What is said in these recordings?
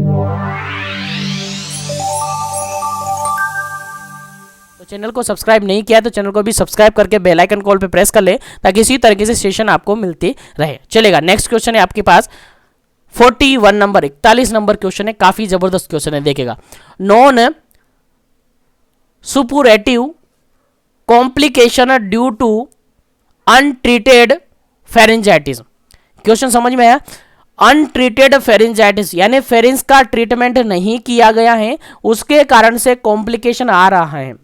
तो चैनल को सब्सक्राइब नहीं किया तो चैनल को भी सब्सक्राइब करके बेल आइकन कॉल पे प्रेस कर ले, ताकि इसी तरीके से सेशन आपको मिलती रहे। चलेगा, नेक्स्ट क्वेश्चन है आपके पास 41 नंबर, 41 नंबर क्वेश्चन है, काफी जबरदस्त क्वेश्चन है, देखेगा। Non suppurative complication due to untreated pharyngitis. Question समझ में आया? अनट्रीटेड फेरेंजाइटिस यानी फेरेंस का ट्रीटमेंट नहीं किया गया है, उसके कारण से कॉम्प्लिकेशन आ रहा है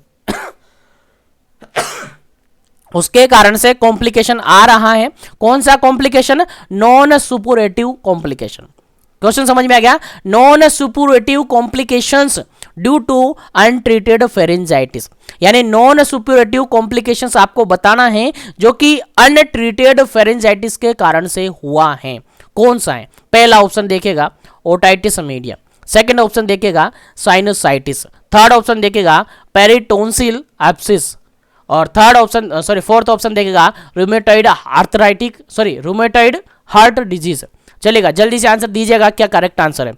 उसके कारण से कॉम्प्लिकेशन आ रहा है। कौन सा complication? Non suppurative complication. Question समझ में आ गया? Non suppurative complications due to untreated pharyngitis, यानी नॉन सुपुरेटिव कॉम्प्लिकेशंस आपको बताना है जो कि अनट्रीटेड फेरेंजाइटिस के कारण से हुआ है। कौन सा है? पहला ऑप्शन देखेगा ओटाइटिस मीडिया, सेकंड ऑप्शन देखेगा साइनोसाइटिस, थर्ड ऑप्शन देखेगा पेरिटोन्सिल एब्सिस, और फोर्थ ऑप्शन देखेगा रूमेटॉइड हार्ट डिजीज। चलेगा, जल्दी से आंसर दीजिएगा, क्या करेक्ट आंसर है?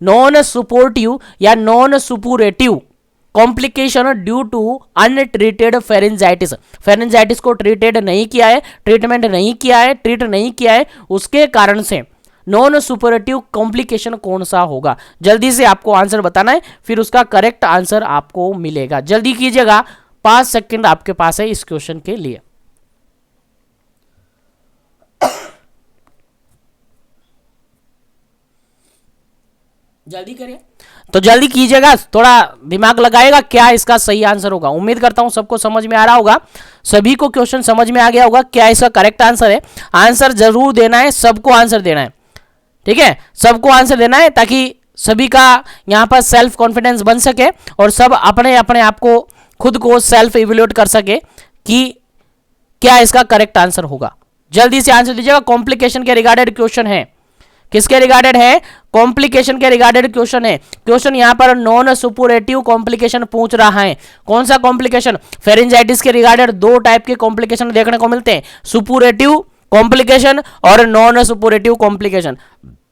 नॉन सुपोर्टिव या non suppurative complication due to untreated pharyngitis, pharyngitis को ट्रीटेड नहीं किया है, ट्रीटमेंट नहीं किया है, ट्रीट नहीं किया है, उसके कारण से नॉन सुपरेटिव कॉम्प्लिकेशन कौन सा होगा? जल्दी से आपको आंसर बताना है, फिर उसका करेक्ट आंसर आपको मिलेगा। जल्दी कीजिएगा, 5 सेकंड आपके पास है इस क्वेश्चन के लिए। जल्दी करिए, तो जल्दी कीजिएगा, थोड़ा दिमाग लगाएगा क्या इसका सही आंसर होगा। उम्मीद करता हूं सबको समझ में आ रहा होगा, सभी को क्वेश्चन समझ में आ गया होगा क्या इसका करेक्ट आंसर है। आंसर जरूर देना है, सबको आंसर देना है, ठीक है, सबको आंसर देना है, ताकि सभी का यहां पर सेल्फ कॉन्फिडेंस बन सके और सब अपने अपने आप को खुद को सेल्फ इवेल्यूएट कर सके कि क्या इसका करेक्ट आंसर होगा। जल्दी से आंसर दीजिएगा। कॉम्प्लिकेशन के रिगार्डेड क्वेश्चन है, किसके रिगार्डेड है? कॉम्प्लिकेशन के रिगार्डेड क्वेश्चन है। क्वेश्चन यहां पर नॉन सुपुरेटिव कॉम्प्लिकेशन पूछ रहा है। कौन सा कॉम्प्लिकेशन? फेरेंजाइटिस के रिगार्डेड 2 टाइप के कॉम्प्लिकेशन देखने को मिलते हैं, सुपुरेटिव कॉम्प्लिकेशन और नॉन सुपुरेटिव कॉम्प्लिकेशन।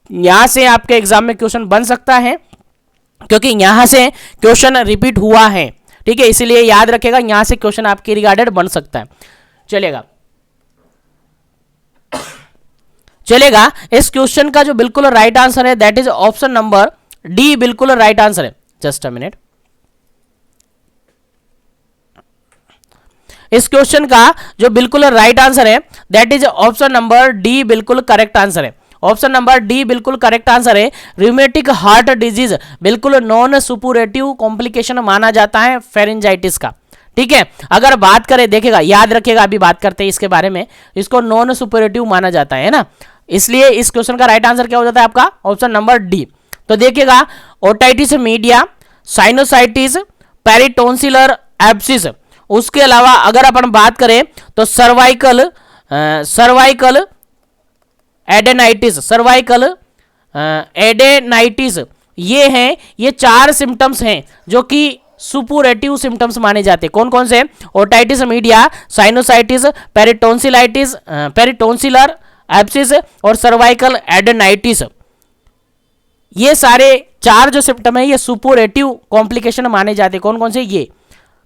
यहां से आपके एग्जाम में क्वेश्चन बन सकता है, क्योंकि यहां से क्वेश्चन रिपीट हुआ है, ठीक है, इसीलिए याद रखेगा, यहां से क्वेश्चन आपके रिगार्डेड बन सकता है। चलेगा, इस क्वेश्चन का जो बिल्कुल राइट आंसर है that is option number D, बिल्कुल राइट आंसर है। जस्ट अ मिनट, इस क्वेश्चन का जो बिल्कुल राइट आंसर है that is option number D, बिल्कुल करेक्ट आंसर है। ऑप्शन नंबर डी बिल्कुल करेक्ट आंसर है। रूमेटिक हार्ट डिजीज बिल्कुल नॉन सुपुरेटिव कॉम्प्लिकेशन माना जाता है फेरेंजाइटिस का, ठीक है। अगर बात करें, देखेगा, याद रखेगा, अभी बात करते हैं इसके बारे में, इसको नॉन सुपुरेटिव माना जाता है ना, इसलिए इस क्वेश्चन का राइट आंसर क्या हो जाता है आपका? Option number D. तो देखिएगा, ओटाइटिस मीडिया, साइनोसाइटिस, पेरिटोन्सिलर एब्सिस, उसके अलावा अगर अपन बात करें तो सर्वाइकल एडेनाइटिस, ये हैं, ये 4 सिम्टम्स हैं जो कि सुपुरेटिव सिम्टम्स माने जाते हैं। कौन कौन से? ओटाइटिस मीडिया, साइनोसाइटिस, पेरिटोन्सिलर एब्सिस और सर्वाइकल एडेनाइटिस, ये सारे 4 जो सिम्टम है ये सुपुरेटिव कॉम्प्लिकेशन माने जाते हैं। कौन कौन से? ये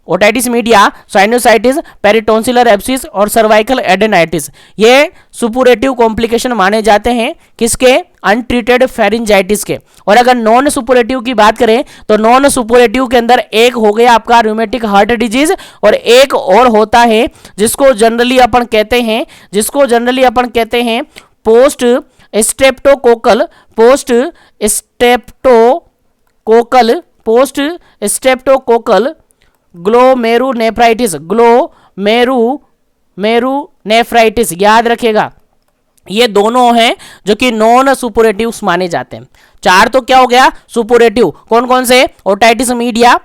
ओटाइटिस मीडिया, साइनोसाइटिस, पेरिटोन्सिलर एब्सिस और सर्वाइकल एडेनाइटिस, ये सुपुरेटिव कॉम्प्लिकेशन माने जाते हैं किसके? अनट्रीटेड फेरेंजाइटिस के। और अगर नॉन सुपुरेटिव की बात करें तो नॉन सुपुरेटिव के अंदर एक हो गया आपका रूमेटिक हार्ट डिजीज, और एक और होता है जिसको जनरली अपन कहते हैं पोस्ट स्टेप्टोकोकल ग्लोमेरुनेफ्राइटिस, याद रखेगा, ये दोनों हैं जो कि नॉन सुपुरेटिव माने जाते हैं। 4 तो क्या हो गया? सुपुरेटिव। कौन कौन से? ओटाइटिस मीडिया,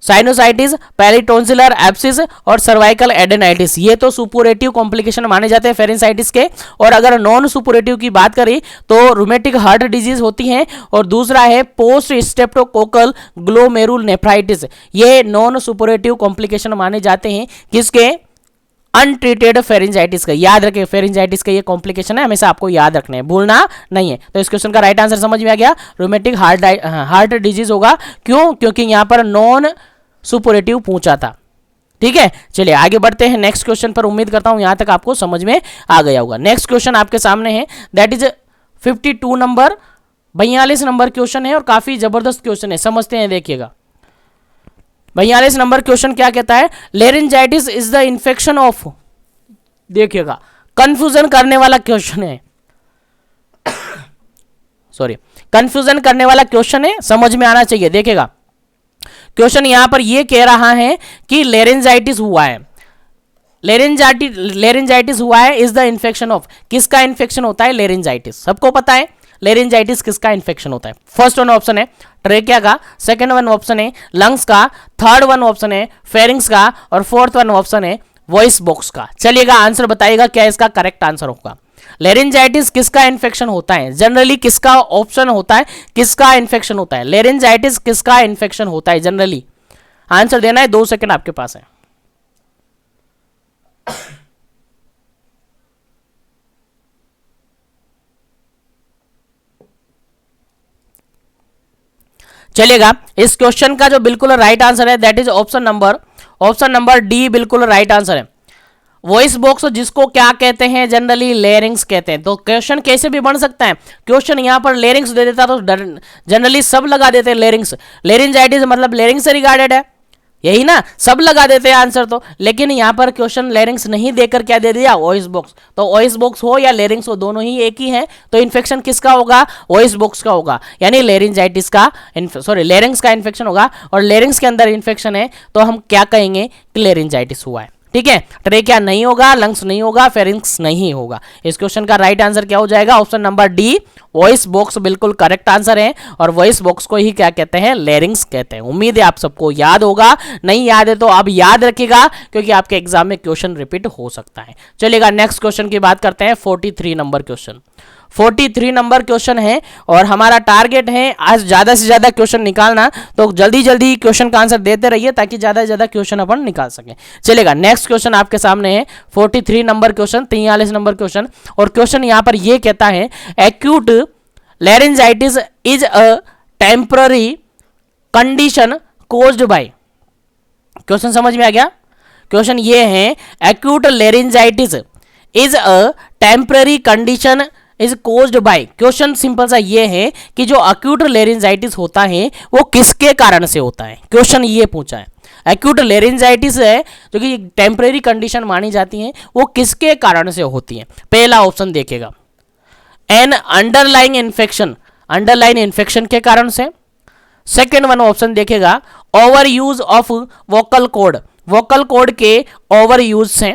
साइनोसाइटिस, पेरिटोन्सिलर एब्सिस और सर्वाइकल एडेनाइटिस, ये तो सुपुरेटिव कॉम्प्लिकेशन माने जाते हैं फेरेंजाइटिस के। और अगर नॉन सुपुरेटिव की बात करें तो रूमेटिक हार्ट डिजीज होती हैं, और दूसरा है पोस्ट स्टेप्टोकोकल ग्लोमेरुलनेफ्राइटिस, ये नॉन सुपुरेटिव कॉम्प्लिकेशन माने जाते हैं किसके? अनट्रीटेड फेरिंजाइटिस का, याद रखें फेरिंजाइटिस का ये कॉम्प्लिकेशन है, हमेशा आपको याद रखना है, भूलना नहीं है। तो इस क्वेश्चन का राइट आंसर समझ में आ गया, रोमेटिक हार्ट डिजीज होगा। क्यों? क्योंकि यहां पर नॉन सुपरेटिव पूछा था। ठीक है, चलिए आगे बढ़ते हैं नेक्स्ट क्वेश्चन पर। उम्मीद करता हूं यहां तक आपको समझ में आ गया होगा। नेक्स्ट क्वेश्चन आपके सामने है, that is 52 number, 42 number question है और काफी जबरदस्त क्वेश्चन है, समझते हैं, देखिएगा। 42 नंबर क्वेश्चन क्या कहता है, लेरिंजाइटिस इज द इन्फेक्शन ऑफ, देखिएगा कंफ्यूजन करने वाला क्वेश्चन है, सॉरी कंफ्यूजन करने वाला क्वेश्चन है, समझ में आना चाहिए। देखिएगा क्वेश्चन यहां पर यह कह रहा है कि लेरिंजाइटिस हुआ है, लेरिंजाइटिस हुआ है इज द इन्फेक्शन ऑफ, किसका इन्फेक्शन होता है? लेरिंजाइटिस। सबको पता है लेरिंजाइटिस किसका इन्फेक्शन होता है। फर्स्ट वन ऑप्शन है ट्रेकिया का, सेकंड वन ऑप्शन है लंग्स का, थर्ड वन ऑप्शन है फेरिंग्स का और फोर्थ वन ऑप्शन है वॉइस बॉक्स का। चलिएगा आंसर बताइएगा क्या इसका करेक्ट आंसर होगा। लेरिंजाइटिस किसका इन्फेक्शन होता है? जनरली किसका ऑप्शन होता है, किसका इन्फेक्शन होता है? लेरिंजाइटिस किसका इन्फेक्शन होता है जनरली? आंसर देना है, 2 सेकंड आपके पास है। चलिएगा इस क्वेश्चन का जो बिल्कुल राइट आंसर है that is option number D, बिल्कुल राइट आंसर है। वॉइस बॉक्स जिसको क्या कहते हैं? जनरली लेरिंग्स कहते हैं। तो क्वेश्चन कैसे भी बन सकता है, क्वेश्चन यहां पर लेरिंग्स दे देता तो जनरली सब लगा देते हैं लेरिंग्स, लेरिंजाइटिस मतलब लेरिंग्स से रिगार्डेड है, यही ना, सब लगा देते हैं आंसर तो। लेकिन यहां पर क्वेश्चन लेरिंग्स नहीं देकर क्या दे दिया? Voice box. तो वॉइस बॉक्स हो या लेरिंग्स हो, दोनों ही एक ही है, तो इन्फेक्शन किसका होगा? वॉइस बॉक्स का होगा, यानी लेरिंजाइटिस का लेरिंग्स का इन्फेक्शन होगा। और लेरिंग्स के अंदर इन्फेक्शन है तो हम क्या कहेंगे कि लेरिंजाइटिस हुआ है। ठीक है, ट्रेकिया नहीं होगा, लंग्स नहीं होगा, फेरिंग्स नहीं होगा। इस क्वेश्चन का राइट आंसर क्या हो जाएगा? Option number D, voice box बिल्कुल करेक्ट आंसर है। और वॉइस बॉक्स को ही क्या कहते हैं? लेरिंग्स कहते हैं। उम्मीद है आप सबको याद होगा, नहीं याद है तो आप याद रखिएगा क्योंकि आपके एग्जाम में क्वेश्चन रिपीट हो सकता है। चलिएगा नेक्स्ट क्वेश्चन की बात करते हैं। 43 नंबर क्वेश्चन, 43 नंबर क्वेश्चन है और हमारा टारगेट है आज ज्यादा से ज्यादा क्वेश्चन निकालना, तो जल्दी जल्दी क्वेश्चन का आंसर देते रहिए ताकि ज्यादा से ज्यादा क्वेश्चन अपन निकाल सकें। चलेगा नेक्स्ट क्वेश्चन आपके सामने है 43 नंबर क्वेश्चन, 43 नंबर क्वेश्चन। और क्वेश्चन यहां पर यह कहता है acute laryngitis is a temporary condition caused by, question समझ में आ गया? क्वेश्चन ये है acute laryngitis is a temporary condition is caused by. Question simple सा ये है कि जो अक्यूट लेरिंजाइटिस होता है वो किसके कारण से होता है, क्वेश्चन ये पूछा है। एक्यूट लेरिंजाइटिस है जो कि टेम्परेरी कंडीशन मानी जाती है, वो किसके कारण से होती है? पहला ऑप्शन देखेगा an underlying infection, underline infection के कारण से। सेकेंड वन ऑप्शन देखेगा over use of vocal cord, vocal cord के ओवर यूज से।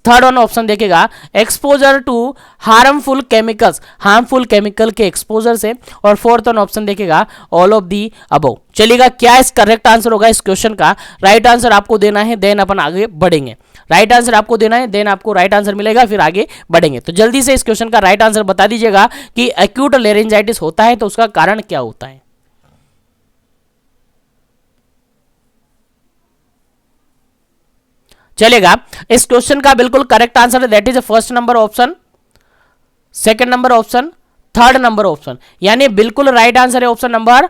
थर्ड वन ऑप्शन देखेगा exposure to harmful chemicals, harmful chemical के एक्सपोजर से। और फोर्थ वन ऑप्शन देखेगा ऑल ऑफ दी अबव। चलिएगा क्या इस करेक्ट आंसर होगा इस क्वेश्चन का? राइट आंसर आपको देना है, देन अपन आगे बढ़ेंगे। राइट आंसर आपको देना है, देन आपको राइट आंसर मिलेगा, फिर आगे बढ़ेंगे। तो जल्दी से इस क्वेश्चन का राइट आंसर बता दीजिएगा कि एक्यूट लेरिंजाइटिस होता है तो उसका कारण क्या होता है? चलेगा इस क्वेश्चन का बिल्कुल करेक्ट आंसर है that is first number option, second number option, third number option, यानी बिल्कुल राइट आंसर है ऑप्शन नंबर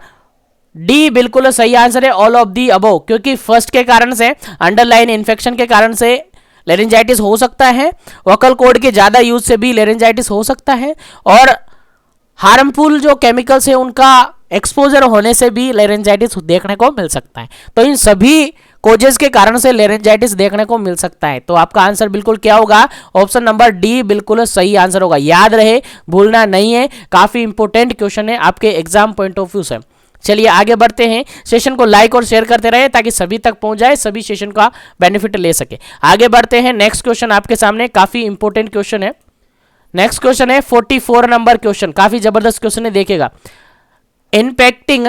डी, बिल्कुल सही आंसर है ऑल ऑफ दी अबव। क्योंकि फर्स्ट के कारण से, अंडरलाइन इन्फेक्शन के कारण से लेरिंजाइटिस हो सकता है, वोकल कॉर्ड के ज्यादा यूज से भी लेरिंजाइटिस हो सकता है, और हार्मफुल जो केमिकल्स है उनका एक्सपोजर होने से भी लेरिंजाइटिस देखने को मिल सकता है। तो इन सभी कोजेस के कारण से लेरिंजाइटिस देखने को मिल सकता है। तो आपका आंसर बिल्कुल क्या होगा? ऑप्शन नंबर डी बिल्कुल सही आंसर होगा। याद रहे, भूलना नहीं है, काफी इंपॉर्टेंट क्वेश्चन है आपके एग्जाम पॉइंट ऑफ व्यू से। चलिए आगे बढ़ते हैं, सेशन को लाइक और शेयर करते रहे ताकि सभी तक पहुंच जाए, सभी सेशन का बेनिफिट ले सके। आगे बढ़ते हैं, नेक्स्ट क्वेश्चन आपके सामने काफी इंपॉर्टेंट क्वेश्चन है। नेक्स्ट क्वेश्चन है 44 नंबर क्वेश्चन, काफी जबरदस्त क्वेश्चन है, देखिएगा। इंस्पेक्टिंग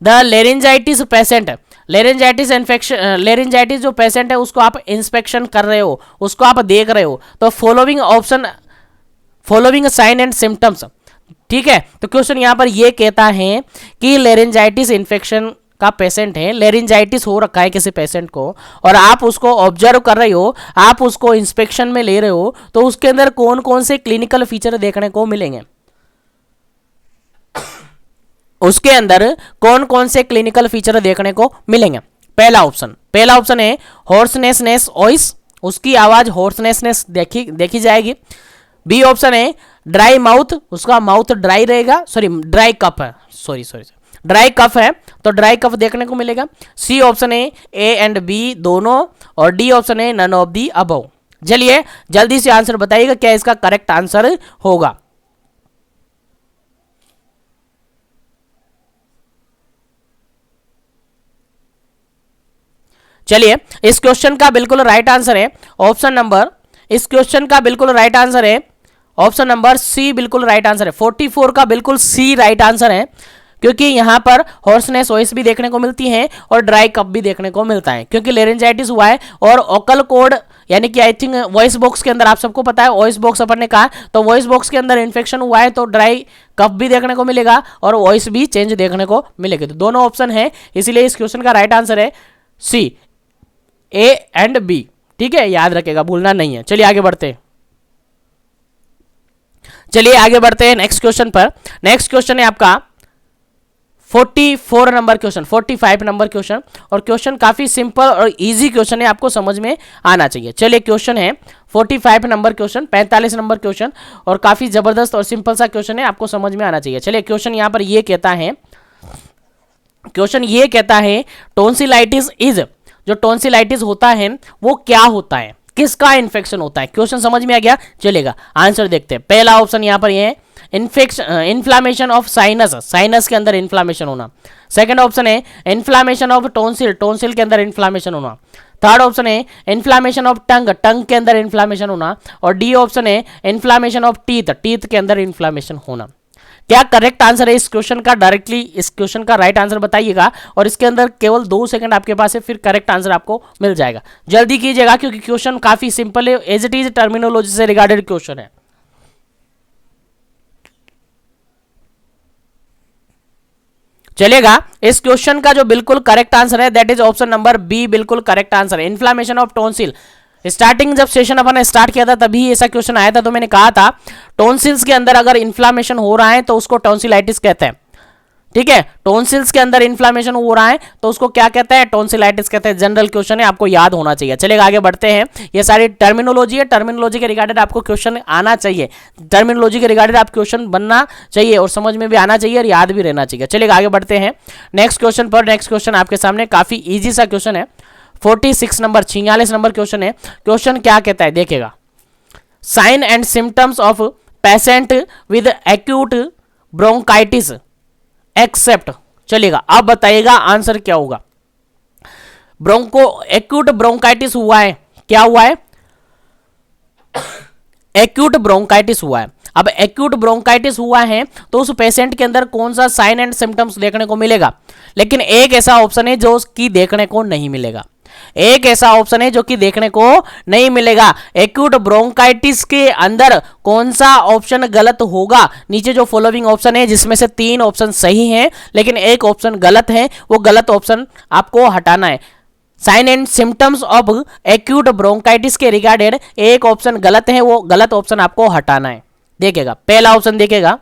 द लेरिंजाइटिस पेशेंट, लेरिंजाइटिस इन्फेक्शन, लेरिंजाइटिस जो पेशेंट है उसको आप इंस्पेक्शन कर रहे हो, उसको आप देख रहे हो, तो following option, following sign and symptoms. ठीक है, तो क्वेश्चन यहां पर यह कहता है कि लेरिंजाइटिस इन्फेक्शन का पेशेंट है, लेरिंजाइटिस हो रखा है किसी पेशेंट को, और आप उसको ऑब्जर्व कर रहे हो, आप उसको इंस्पेक्शन में ले रहे हो, तो उसके अंदर कौन कौन से क्लिनिकल फीचर देखने को मिलेंगे? उसके अंदर कौन कौन से क्लिनिकल फीचर देखने को मिलेंगे? पहला ऑप्शन है हॉर्सनेसनेस वॉइस, उसकी आवाज हॉर्सनेसनेस देखी जाएगी। बी ऑप्शन है ड्राई माउथ, उसका माउथ ड्राई रहेगा, ड्राई कफ है, ड्राई कफ है तो ड्राई कफ देखने को मिलेगा। सी ऑप्शन है ए एंड बी दोनों, और डी ऑप्शन है नन ऑफ दी अबव। चलिए जल्दी से आंसर बताइएगा क्या इसका करेक्ट आंसर होगा। चलिए इस क्वेश्चन का बिल्कुल राइट आंसर है ऑप्शन नंबर, इस क्वेश्चन का बिल्कुल राइट आंसर है ऑप्शन नंबर सी, बिल्कुल राइट आंसर है। 44 का बिल्कुल सी राइट आंसर है, क्योंकि यहां पर हॉर्सनेस वॉइस भी देखने को मिलती है और ड्राई कफ भी देखने को मिलता है, क्योंकि लेरेंजाइटिस हुआ है और ओकल कोड यानी कि आई थिंक वॉइस बॉक्स के अंदर, आप सबको पता है वॉइस बॉक्स अपन ने कहा, तो वॉइस बॉक्स के अंदर इन्फेक्शन हुआ है तो ड्राई कफ भी देखने को मिलेगा और वॉइस भी चेंज देखने को मिलेगी। तो दोनों ऑप्शन है, इसलिए इस क्वेश्चन का राइट आंसर है सी, ए एंड बी। ठीक है, याद रखेगा, भूलना नहीं है। चलिए आगे बढ़ते हैं, नेक्स्ट क्वेश्चन पर। नेक्स्ट क्वेश्चन है आपका 44 नंबर क्वेश्चन, 45 नंबर क्वेश्चन, और क्वेश्चन काफी सिंपल और इजी क्वेश्चन है, आपको समझ में आना चाहिए। चलिए क्वेश्चन है 45 नंबर क्वेश्चन, 45 नंबर क्वेश्चन, और काफी जबरदस्त और सिंपल सा क्वेश्चन है, आपको समझ में आना चाहिए। चलिए क्वेश्चन यहां पर ये कहता है टोंसिलाइटिस इज, जो टोंसिलाइटिस होता है वो क्या होता है, किसका इन्फेक्शन होता है? क्वेश्चन समझ में आ गया? चलेगा आंसर देखते हैं। पहला ऑप्शन यहां पर ये है इन्फ्लामेशन ऑफ साइनस, साइनस के अंदर इन्फ्लामेशन होना। सेकंड ऑप्शन है इन्फ्लामेशन ऑफ टोंसिल, टोंसिल के अंदर इन्फ्लामेशन होना। थर्ड ऑप्शन है इन्फ्लामेशन ऑफ टंग, टंग के अंदर इन्फ्लामेशन होना। और डी ऑप्शन है इन्फ्लामेशन ऑफ टीथ, टीथ के अंदर इन्फ्लामेशन होना। क्या करेक्ट आंसर है इस क्वेश्चन का? डायरेक्टली इस क्वेश्चन का राइट आंसर बताइएगा, और इसके अंदर केवल 2 सेकंड आपके पास है, फिर करेक्ट आंसर आपको मिल जाएगा। जल्दी कीजिएगा क्योंकि क्वेश्चन काफी सिंपल है, एज इट इज टर्मिनोलॉजी से रिगार्डेड क्वेश्चन है। चलेगा, इस क्वेश्चन का जो बिल्कुल करेक्ट आंसर है that is option number B, बिल्कुल करेक्ट आंसर है। इन्फ्लामेशन ऑफ टोंसिल, स्टार्टिंग जब सेशन अपन ने स्टार्ट किया था तभी ऐसा क्वेश्चन आया था, तो मैंने कहा था टोंसिल्स के अंदर अगर इन्फ्लामेशन हो रहा है तो उसको टोंसिलाइटिस कहते हैं। ठीक है, टोंसिल्स के अंदर इन्फ्लामेशन हो रहा है तो उसको क्या कहते हैं? टोंसिलाइटिस कहते हैं। जनरल क्वेश्चन है, आपको याद होना चाहिए। चलेगा आगे बढ़ते हैं, ये सारी टर्मिनोलॉजी है, टर्मिनोलॉजी के रिगार्डेड आपको क्वेश्चन आना चाहिए, टर्मिनोलॉजी के रिगार्डेड आप क्वेश्चन बनना चाहिए और समझ में भी आना चाहिए और याद भी रहना चाहिए। चलेगा आगे बढ़ते हैं नेक्स्ट क्वेश्चन पर। नेक्स्ट क्वेश्चन आपके सामने काफी ईजी सा क्वेश्चन है, 46 नंबर क्वेश्चन है। क्वेश्चन क्या कहता है देखिएगा, sign and symptoms of patient with acute bronchitis except. चलेगा, अब बताइएगा आंसर क्या होगा। एक्यूट ब्रोंकाइटिस हुआ है, क्या हुआ है? एक्यूट ब्रोंकाइटिस हुआ है। अब एक्यूट ब्रोंकाइटिस हुआ है तो उस पेशेंट के अंदर कौन सा साइन एंड सिम्टम्स देखने को मिलेगा? लेकिन एक ऐसा ऑप्शन है जो उसकी देखने को नहीं मिलेगा, एक ऐसा ऑप्शन है जो कि देखने को नहीं मिलेगा। एक्यूट ब्रोंकाइटिस के अंदर कौन सा ऑप्शन गलत होगा? नीचे जो फॉलोइंग ऑप्शन है जिसमें से 3 ऑप्शन सही हैं लेकिन एक ऑप्शन गलत है, वो गलत ऑप्शन आपको हटाना है। Sign and symptoms of acute bronchitis के रिगार्डेड एक ऑप्शन गलत है, वो गलत ऑप्शन आपको हटाना है। देखिएगा पहला ऑप्शन देखिएगा,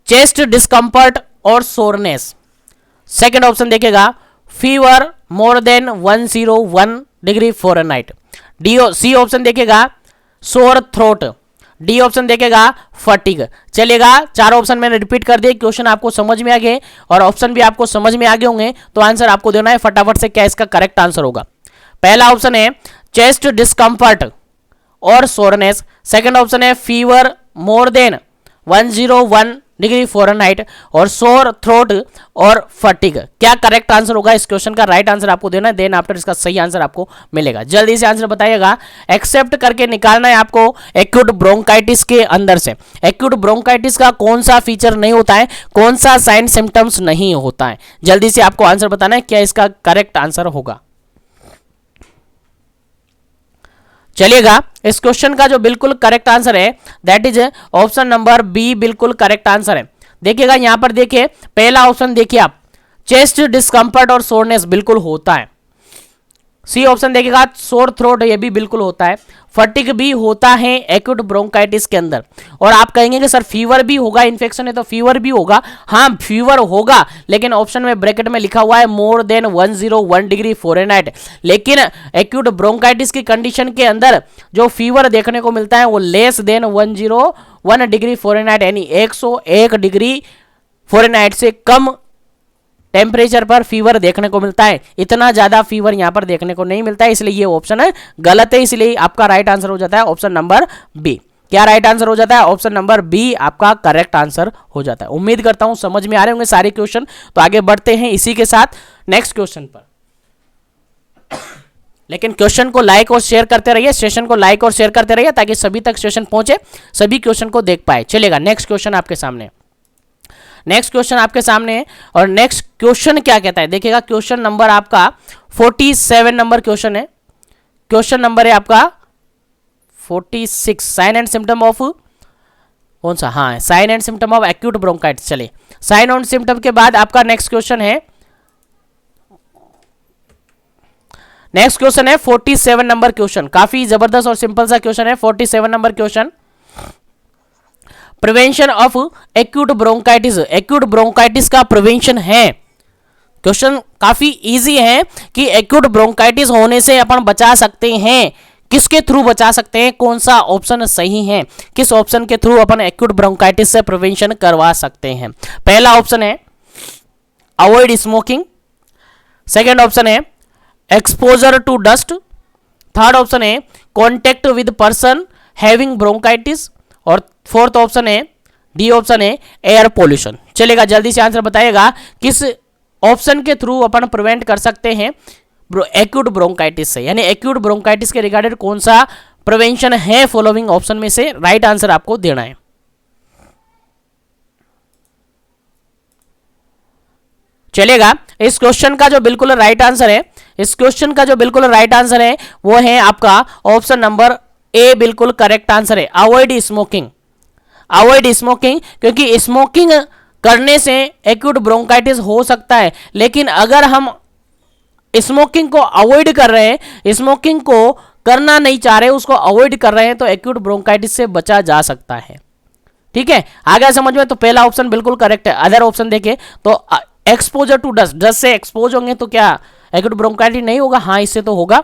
चेस्ट डिस्कंफर्ट और सोरनेस। सेकंड ऑप्शन देखिएगा, fever more than 101 degree Fahrenheit. C option देखेगा सोर थ्रोट। डी ऑप्शन देखेगा फटीग। चलेगा, 4 ऑप्शन मैंने रिपीट कर दिए, क्वेश्चन आपको समझ में आ गए और ऑप्शन भी आपको समझ में आ गए होंगे, तो आंसर आपको देना है फटाफट से, क्या इसका करेक्ट आंसर होगा। पहला ऑप्शन है चेस्ट डिस्कंफर्ट और सोरनेस। सेकंड ऑप्शन है fever more than 101 degree Fahrenheit और सोर थ्रोट और फटीग। क्या करेक्ट आंसर होगा इस क्वेश्चन का? राइट आंसर आपको देना है, देन आफ्टर इसका सही आंसर आपको मिलेगा। जल्दी से आंसर बताइएगा, एक्सेप्ट करके निकालना है आपको एक्यूट ब्रोंकाइटिस के अंदर से। एक्यूट ब्रोंकाइटिस का कौन सा फीचर नहीं होता है, कौन सा साइन सिम्टम्स नहीं होता है, जल्दी से आपको आंसर बताना है क्या इसका करेक्ट आंसर होगा। चलिएगा, इस क्वेश्चन का जो बिल्कुल करेक्ट आंसर है that is option number B, बिल्कुल करेक्ट आंसर है। देखिएगा यहां पर देखिए, पहला ऑप्शन देखिए आप, चेस्ट डिस्कम्फर्ट और सोरनेस बिल्कुल होता है। सी ऑप्शन देखिएगा, सोर थ्रोट ये भी बिल्कुल होता है। फटिग भी होता है एक्यूट ब्रोंकाइटिस के अंदर। और आप कहेंगे कि सर फीवर भी होगा, इन्फेक्शन है तो फीवर भी होगा। हाँ फीवर होगा, लेकिन ऑप्शन में ब्रैकेट में लिखा हुआ है मोर देन 101 डिग्री फ़ारेनहाइट। लेकिन एक्यूट ब्रोंकाइटिस की कंडीशन के अंदर जो फीवर देखने को मिलता है वो लेस देन 101 डिग्री फ़ारेनहाइट, यानी 101 डिग्री फ़ारेनहाइट से कम टेम्परेचर पर फीवर देखने को मिलता है। इतना ज्यादा फीवर यहां पर देखने को नहीं मिलता है, इसलिए ये ऑप्शन है गलत है। इसलिए आपका राइट आंसर हो जाता है ऑप्शन नंबर बी। क्या राइट आंसर हो जाता है? ऑप्शन नंबर बी आपका करेक्ट आंसर हो जाता है। उम्मीद करता हूं समझ में आ रहे होंगे सारे क्वेश्चन। तो आगे बढ़ते हैं इसी के साथ नेक्स्ट क्वेश्चन पर। लेकिन क्वेश्चन को लाइक और शेयर करते रहिए, सेशन को लाइक और शेयर करते रहिए ताकि सभी तक सेशन पहुंचे, सभी क्वेश्चन को देख पाए। चलेगा, नेक्स्ट क्वेश्चन आपके सामने, नेक्स्ट क्वेश्चन आपके सामने है। और नेक्स्ट क्वेश्चन क्या कहता है देखिएगा, क्वेश्चन नंबर आपका 47 नंबर क्वेश्चन है। क्वेश्चन नंबर है आपका 46, साइन एंड सिम्टम ऑफ कौन सा? हाँ, sign and symptom of acute bronchitis. चलिए, साइन एंड सिम्टम के बाद आपका नेक्स्ट क्वेश्चन है, नेक्स्ट क्वेश्चन है 47 नंबर क्वेश्चन। काफी जबरदस्त और सिंपल सा क्वेश्चन है 47 number question. Prevention of acute bronchitis, acute bronchitis का प्रिवेंशन है। क्वेश्चन काफी इजी है कि एक्यूट ब्रोंकाइटिस होने से अपन बचा सकते हैं, किसके थ्रू बचा सकते हैं, कौन सा ऑप्शन सही है, किस ऑप्शन के थ्रू अपन एक्यूट ब्रोंकाइटिस से प्रिवेंशन करवा सकते हैं। पहला ऑप्शन है अवॉइड स्मोकिंग, सेकेंड ऑप्शन है exposure to dust, third option है contact with person having bronchitis, और फोर्थ ऑप्शन है डी ऑप्शन है एयर पोल्यूशन। चलेगा, जल्दी से आंसर बताइएगा किस ऑप्शन के थ्रू अपन प्रिवेंट कर सकते हैं एक्यूट ब्रोंकाइटिस से, यानी एक्यूट ब्रोंकाइटिस के रिगार्डेड कौन सा प्रिवेंशन है फॉलोइंग ऑप्शन में से राइट आंसर आपको देना है। चलेगा, इस क्वेश्चन का जो बिल्कुल राइट आंसर है, इस क्वेश्चन का जो बिल्कुल राइट आंसर है वो है आपका ऑप्शन नंबर ए, बिल्कुल करेक्ट आंसर है अवॉइड स्मोकिंग। अवॉइड स्मोकिंग, क्योंकि स्मोकिंग करने से एक्यूट ब्रोंकाइटिस हो सकता है, लेकिन अगर हम स्मोकिंग को अवॉइड कर रहे हैं, स्मोकिंग को करना नहीं चाह रहे, उसको अवॉइड कर रहे हैं, तो एक्यूट ब्रोंकाइटिस से बचा जा सकता है। ठीक है, आ गया समझ में? तो पहला ऑप्शन बिल्कुल करेक्ट है। अदर ऑप्शन देखें तो एक्सपोजर टू डस्ट, डस्ट से एक्सपोज होंगे तो क्या एक्यूट ब्रोंकाइटिस नहीं होगा? हाँ, इससे तो होगा।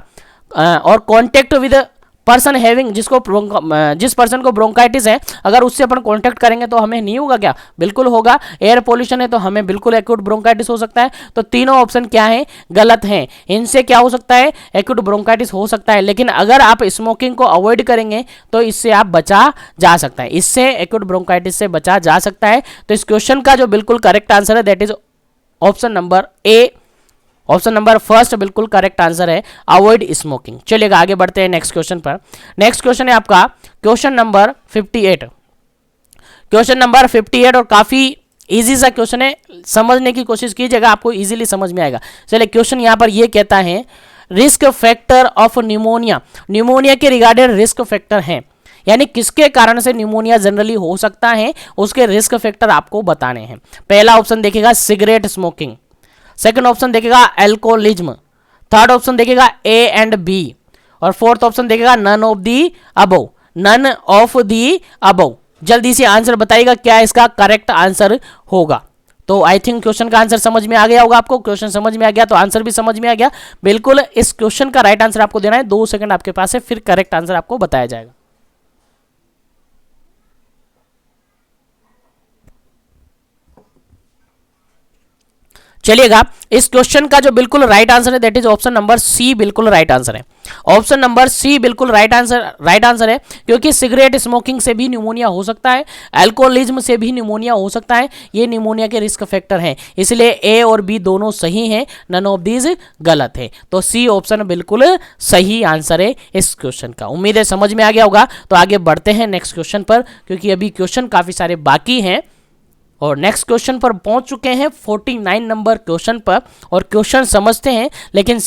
और कॉन्टेक्ट विद पर्सन हैविंग, जिस पर्सन को ब्रोंकाइटिस है अगर उससे अपन कांटेक्ट करेंगे तो हमें नहीं होगा क्या? बिल्कुल होगा। एयर पोल्यूशन है तो हमें बिल्कुल एक्यूट ब्रोंकाइटिस हो सकता है। तो तीनों ऑप्शन क्या है? गलत हैं। इनसे क्या हो सकता है? एक्यूट ब्रोंकाइटिस हो सकता है, लेकिन अगर आप स्मोकिंग को अवॉइड करेंगे तो इससे आप बचा जा सकता है, इससे एक्यूट ब्रोंकाइटिस से बचा जा सकता है। तो इस क्वेश्चन का जो बिल्कुल करेक्ट आंसर है that is option number A, option number first बिल्कुल करेक्ट आंसर है अवॉइड स्मोकिंग। चलिएगा, आगे बढ़ते हैं नेक्स्ट क्वेश्चन पर। नेक्स्ट क्वेश्चन है आपका क्वेश्चन नंबर 58। क्वेश्चन नंबर 58 और काफी इजी सा क्वेश्चन है, समझने की कोशिश कीजिएगा, आपको इजीली समझ में आएगा। चलिए, क्वेश्चन यहां पर यह कहता है risk factor of pneumonia, pneumonia के रिगार्डेड रिस्क फैक्टर है, यानी किसके कारण से न्यूमोनिया जनरली हो सकता है, उसके रिस्क फैक्टर आपको बताने हैं। पहला ऑप्शन देखिएगा सिगरेट स्मोकिंग, सेकंड ऑप्शन देखेगा अल्कोहलिज्म, थर्ड ऑप्शन देखेगा ए एंड बी, और फोर्थ ऑप्शन देखेगा none of the above, none of the above. जल्दी से आंसर बताइएगा क्या इसका करेक्ट आंसर होगा। तो आई थिंक क्वेश्चन का आंसर समझ में आ गया होगा आपको। क्वेश्चन समझ में आ गया तो आंसर भी समझ में आ गया। बिल्कुल इस क्वेश्चन का राइट आंसर आपको देना है, 2 सेकंड आपके पास है, फिर करेक्ट आंसर आपको बताया जाएगा। चलिएगा, इस क्वेश्चन का जो बिल्कुल राइट आंसर है that is option number C, बिल्कुल राइट आंसर है। ऑप्शन नंबर सी बिल्कुल राइट आंसर है, क्योंकि सिगरेट स्मोकिंग से भी न्यूमोनिया हो सकता है, अल्कोहलिज्म से भी न्यूमोनिया हो सकता है, ये न्यूमोनिया के रिस्क फैक्टर हैं। इसलिए ए और बी दोनों सही हैं, नन ऑफ दीज गलत है। तो सी ऑप्शन बिल्कुल सही आंसर है इस क्वेश्चन का। उम्मीद है समझ में आ गया होगा। तो आगे बढ़ते हैं नेक्स्ट क्वेश्चन पर, क्योंकि अभी क्वेश्चन काफी सारे बाकी हैं। और नेक्स्ट क्वेश्चन पर पहुंच चुके हैं 49 नंबर क्वेश्चन पर, और क्वेश्चन समझते हैं। लेकिन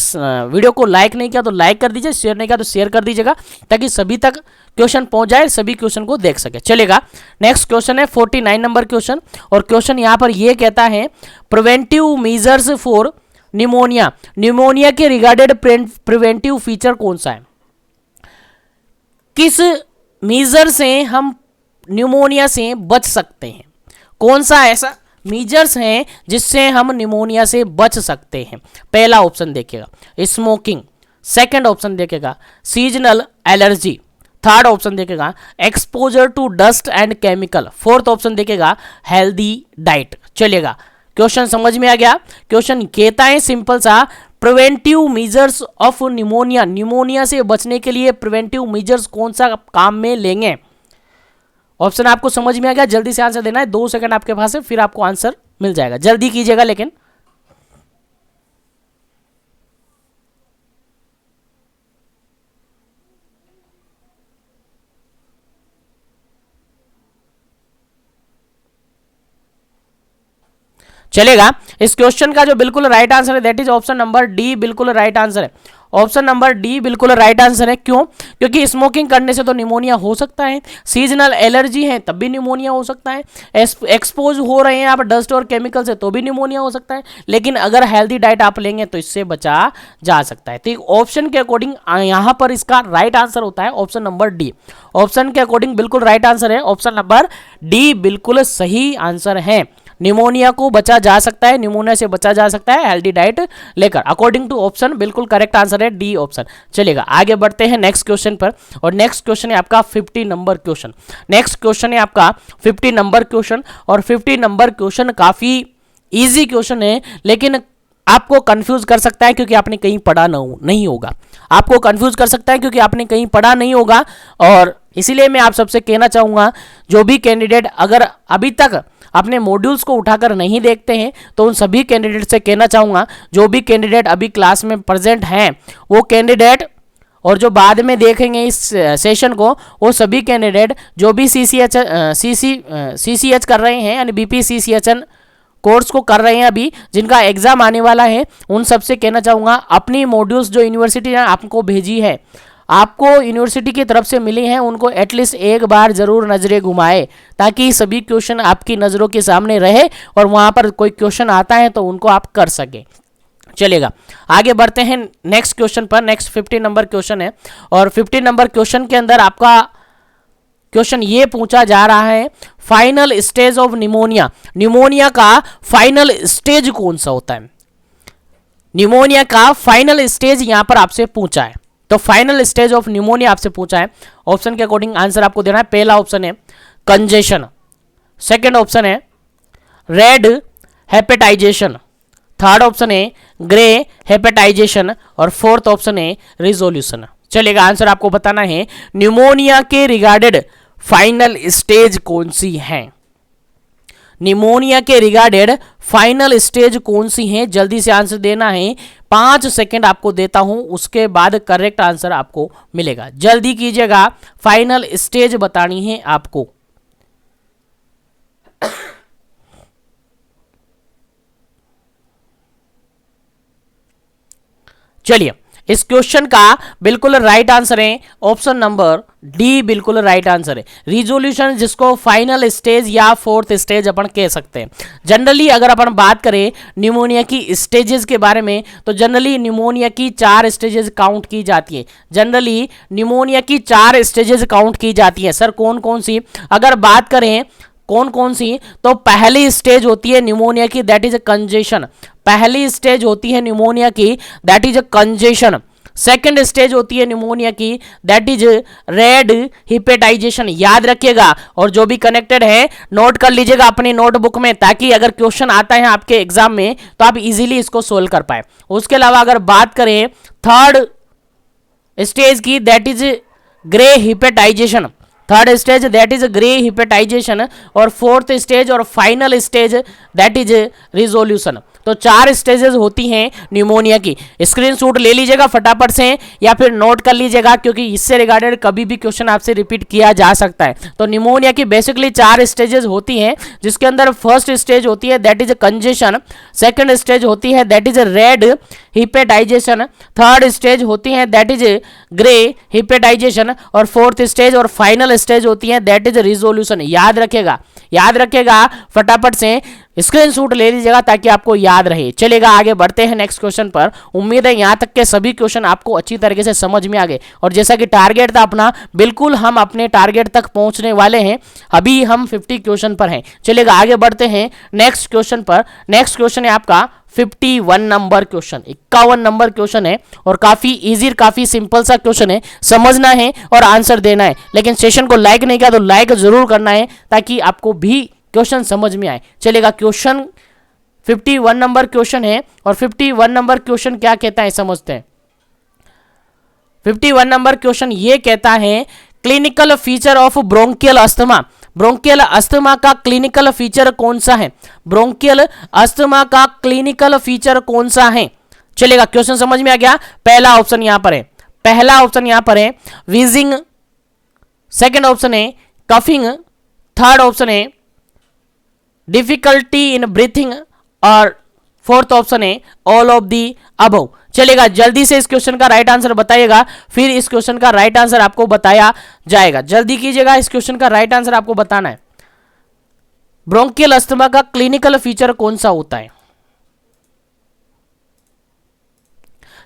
वीडियो को लाइक नहीं किया तो लाइक कर दीजिए, शेयर नहीं किया तो शेयर कर दीजिएगा, ताकि सभी तक क्वेश्चन पहुंच जाए, सभी क्वेश्चन को देख सके। चलेगा, नेक्स्ट क्वेश्चन है 49 नंबर क्वेश्चन, और क्वेश्चन यहाँ पर यह कहता है preventive measures for pneumonia. Pneumonia के रिगार्डेड प्रिवेंटिव फीचर कौन सा है? किस मेजर से हम निमोनिया से बच सकते हैं? कौन सा ऐसा मेजर्स हैं जिससे हम निमोनिया से बच सकते हैं? पहला ऑप्शन देखिएगा स्मोकिंग, सेकंड ऑप्शन देखिएगा सीजनल एलर्जी, थर्ड ऑप्शन देखिएगा exposure to dust and chemical, fourth option देखिएगा हेल्दी डाइट। चलिएगा, क्वेश्चन समझ में आ गया? क्वेश्चन कहता है सिंपल सा, preventive measures of pneumonia, pneumonia से बचने के लिए प्रिवेंटिव मेजर्स कौन सा काम में लेंगे? ऑप्शन आपको समझ में आ गया? जल्दी से आंसर देना है, 2 सेकंड आपके पास है, फिर आपको आंसर मिल जाएगा, जल्दी कीजिएगा लेकिन। चलेगा, इस क्वेश्चन का जो बिल्कुल राइट आंसर है that is option number D, बिल्कुल राइट आंसर है। ऑप्शन नंबर डी बिल्कुल राइट आंसर है। क्यों? क्योंकि स्मोकिंग करने से तो निमोनिया हो सकता है, सीजनल एलर्जी है तब भी निमोनिया हो सकता है, एक्सपोज हो रहे हैं आप डस्ट और केमिकल से तो भी निमोनिया हो सकता है, लेकिन अगर हेल्दी डाइट आप लेंगे तो इससे बचा जा सकता है। तो ऑप्शन के अकॉर्डिंग यहाँ पर इसका राइट आंसर होता है ऑप्शन नंबर डी। ऑप्शन के अकॉर्डिंग बिल्कुल राइट आंसर है ऑप्शन नंबर डी, बिल्कुल सही आंसर है। निमोनिया को बचा जा सकता है, निमोनिया से बचा जा सकता है हेल्दी डाइट लेकर, अकॉर्डिंग टू ऑप्शन बिल्कुल करेक्ट आंसर है डी ऑप्शन। चलिएगा, आगे बढ़ते हैं नेक्स्ट क्वेश्चन पर, और नेक्स्ट क्वेश्चन है आपका 50 नंबर क्वेश्चन। नेक्स्ट क्वेश्चन है आपका 50 नंबर क्वेश्चन, और 50 नंबर क्वेश्चन काफी इजी क्वेश्चन है, लेकिन आपको कंफ्यूज कर सकता है क्योंकि आपने कहीं पढ़ा नहीं होगा। आपको कंफ्यूज कर सकता है क्योंकि आपने कहीं पढ़ा नहीं होगा, और इसीलिए मैं आप सबसे कहना चाहूंगा, जो भी कैंडिडेट अगर अभी तक अपने मॉड्यूल्स को उठाकर नहीं देखते हैं तो उन सभी कैंडिडेट से कहना चाहूँगा, जो भी कैंडिडेट अभी क्लास में प्रेजेंट हैं वो कैंडिडेट, और जो बाद में देखेंगे इस सेशन को, वो सभी कैंडिडेट जो भी सीसीएच कर रहे हैं, यानी बीपीसीसीएचएन कोर्स को कर रहे हैं अभी, जिनका एग्जाम आने वाला है, उन सबसे कहना चाहूँगा अपनी मॉड्यूल्स जो यूनिवर्सिटी ने आपको भेजी है, आपको यूनिवर्सिटी की तरफ से मिली हैं, उनको एटलीस्ट एक बार जरूर नजरें घुमाए, ताकि सभी क्वेश्चन आपकी नज़रों के सामने रहे और वहाँ पर कोई क्वेश्चन आता है तो उनको आप कर सके। चलेगा, आगे बढ़ते हैं नेक्स्ट क्वेश्चन पर। नेक्स्ट 50 नंबर क्वेश्चन है, और 50 नंबर क्वेश्चन के अंदर आपका क्वेश्चन ये पूछा जा रहा है, final stage of pneumonia. Pneumonia का फाइनल स्टेज कौन सा होता है? निमोनिया का फाइनल स्टेज यहां पर आपसे पूछा है, तो फाइनल स्टेज ऑफ निमोनिया आपसे पूछा है। ऑप्शन के अकॉर्डिंग आंसर आपको देना है। पहला ऑप्शन है कंजेशन, सेकंड ऑप्शन है रेड हेपेटाइजेशन, थर्ड ऑप्शन है ग्रे हेपेटाइजेशन, और फोर्थ ऑप्शन है रिजोल्यूशन। चलेगा, आंसर आपको बताना है निमोनिया के रिगार्डेड फाइनल स्टेज कौन सी है। निमोनिया के रिगार्डेड फाइनल स्टेज कौन सी है, जल्दी से आंसर देना है। 5 सेकंड आपको देता हूं, उसके बाद करेक्ट आंसर आपको मिलेगा। जल्दी कीजिएगा, फाइनल स्टेज बतानी है आपको। चलिए, इस क्वेश्चन का बिल्कुल राइट आंसर है ऑप्शन नंबर डी, बिल्कुल राइट आंसर है रिजोल्यूशन, जिसको फाइनल स्टेज या फोर्थ स्टेज अपन कह सकते हैं। जनरली अगर अपन बात करें निमोनिया की स्टेजेस के बारे में, तो जनरली निमोनिया की 4 स्टेजेस काउंट की जाती है। जनरली निमोनिया की 4 स्टेजेस काउंट की जाती है। सर कौन कौन सी? अगर बात करें कौन कौन सी, तो पहली स्टेज होती है निमोनिया की, दैट इज अ कंजेशन। पहली स्टेज होती है निमोनिया की, that is a congestion. Second stage होती है निमोनिया की, दैट इज रेड हिपेटाइजेशन। याद रखिएगा, और जो भी कनेक्टेड है नोट कर लीजिएगा अपनी नोटबुक में, ताकि अगर क्वेश्चन आता है आपके एग्जाम में तो आप इजीली इसको सोल्व कर पाए। उसके अलावा अगर बात करें थर्ड स्टेज की, that is grey hepatization. Third stage that is grey hepatization, और फोर्थ स्टेज और final stage that is resolution. तो 4 स्टेजेस होती हैं न्यूमोनिया की। स्क्रीनशॉट ले लीजिएगा फटाफट से या फिर नोट कर लीजिएगा, क्योंकि इससे रिगार्डेड कभी भी क्वेश्चन आपसे रिपीट किया जा सकता है। तो न्यूमोनिया की बेसिकली 4 स्टेजेस होती हैं, जिसके अंदर फर्स्ट स्टेज होती है that is congestion, second stage होती है that is red hepatization, third stage होती है दैट इज ग्रे हिपेटाइजेशन, और फोर्थ स्टेज और फाइनल स्टेज होती है दैट इज रिजोल्यूशन। याद रखेगा फटाफट से स्क्रीनशॉट ले लीजिएगा ताकि आपको याद रहे। चलेगा आगे बढ़ते हैं नेक्स्ट क्वेश्चन पर। उम्मीद है यहां तक के सभी क्वेश्चन आपको अच्छी तरीके से समझ में आ गए, और जैसा कि टारगेट था अपना, बिल्कुल हम अपने टारगेट तक पहुंचने वाले हैं। अभी हम 50 क्वेश्चन पर हैं। चलेगा आगे बढ़ते हैं नेक्स्ट क्वेश्चन पर। नेक्स्ट क्वेश्चन है आपका 51 नंबर क्वेश्चन, 51 नंबर क्वेश्चन है, और काफी इजी, काफी सिंपल सा क्वेश्चन है। समझना है और आंसर देना है, लेकिन सेशन को लाइक नहीं किया तो लाइक जरूर करना है ताकि आपको भी क्वेश्चन समझ में आए। चलेगा, क्वेश्चन 51 नंबर क्वेश्चन है, और 51 नंबर क्वेश्चन क्या कहता है समझते हैं। 51 नंबर क्वेश्चन ये कहता है clinical feature of bronchial asthma. Bronchial asthma का क्लिनिकल फीचर कौन सा है? ब्रोंकियल अस्थमा का क्लिनिकल फीचर कौन सा है? चलेगा, क्वेश्चन समझ में आ गया। पहला ऑप्शन यहां पर है वीजिंग, सेकंड ऑप्शन है कफिंग, थर्ड ऑप्शन है डिफिकल्टी इन ब्रीथिंग, और फोर्थ ऑप्शन है ऑल ऑफ दी अबव। चलेगा, जल्दी से इस क्वेश्चन का राइट आंसर बताइएगा, फिर इस क्वेश्चन का राइट आंसर आपको बताया जाएगा। जल्दी कीजिएगा, इस क्वेश्चन का राइट आंसर आपको बताना है। ब्रोंकियल अस्थमा का क्लिनिकल फीचर कौन सा होता है?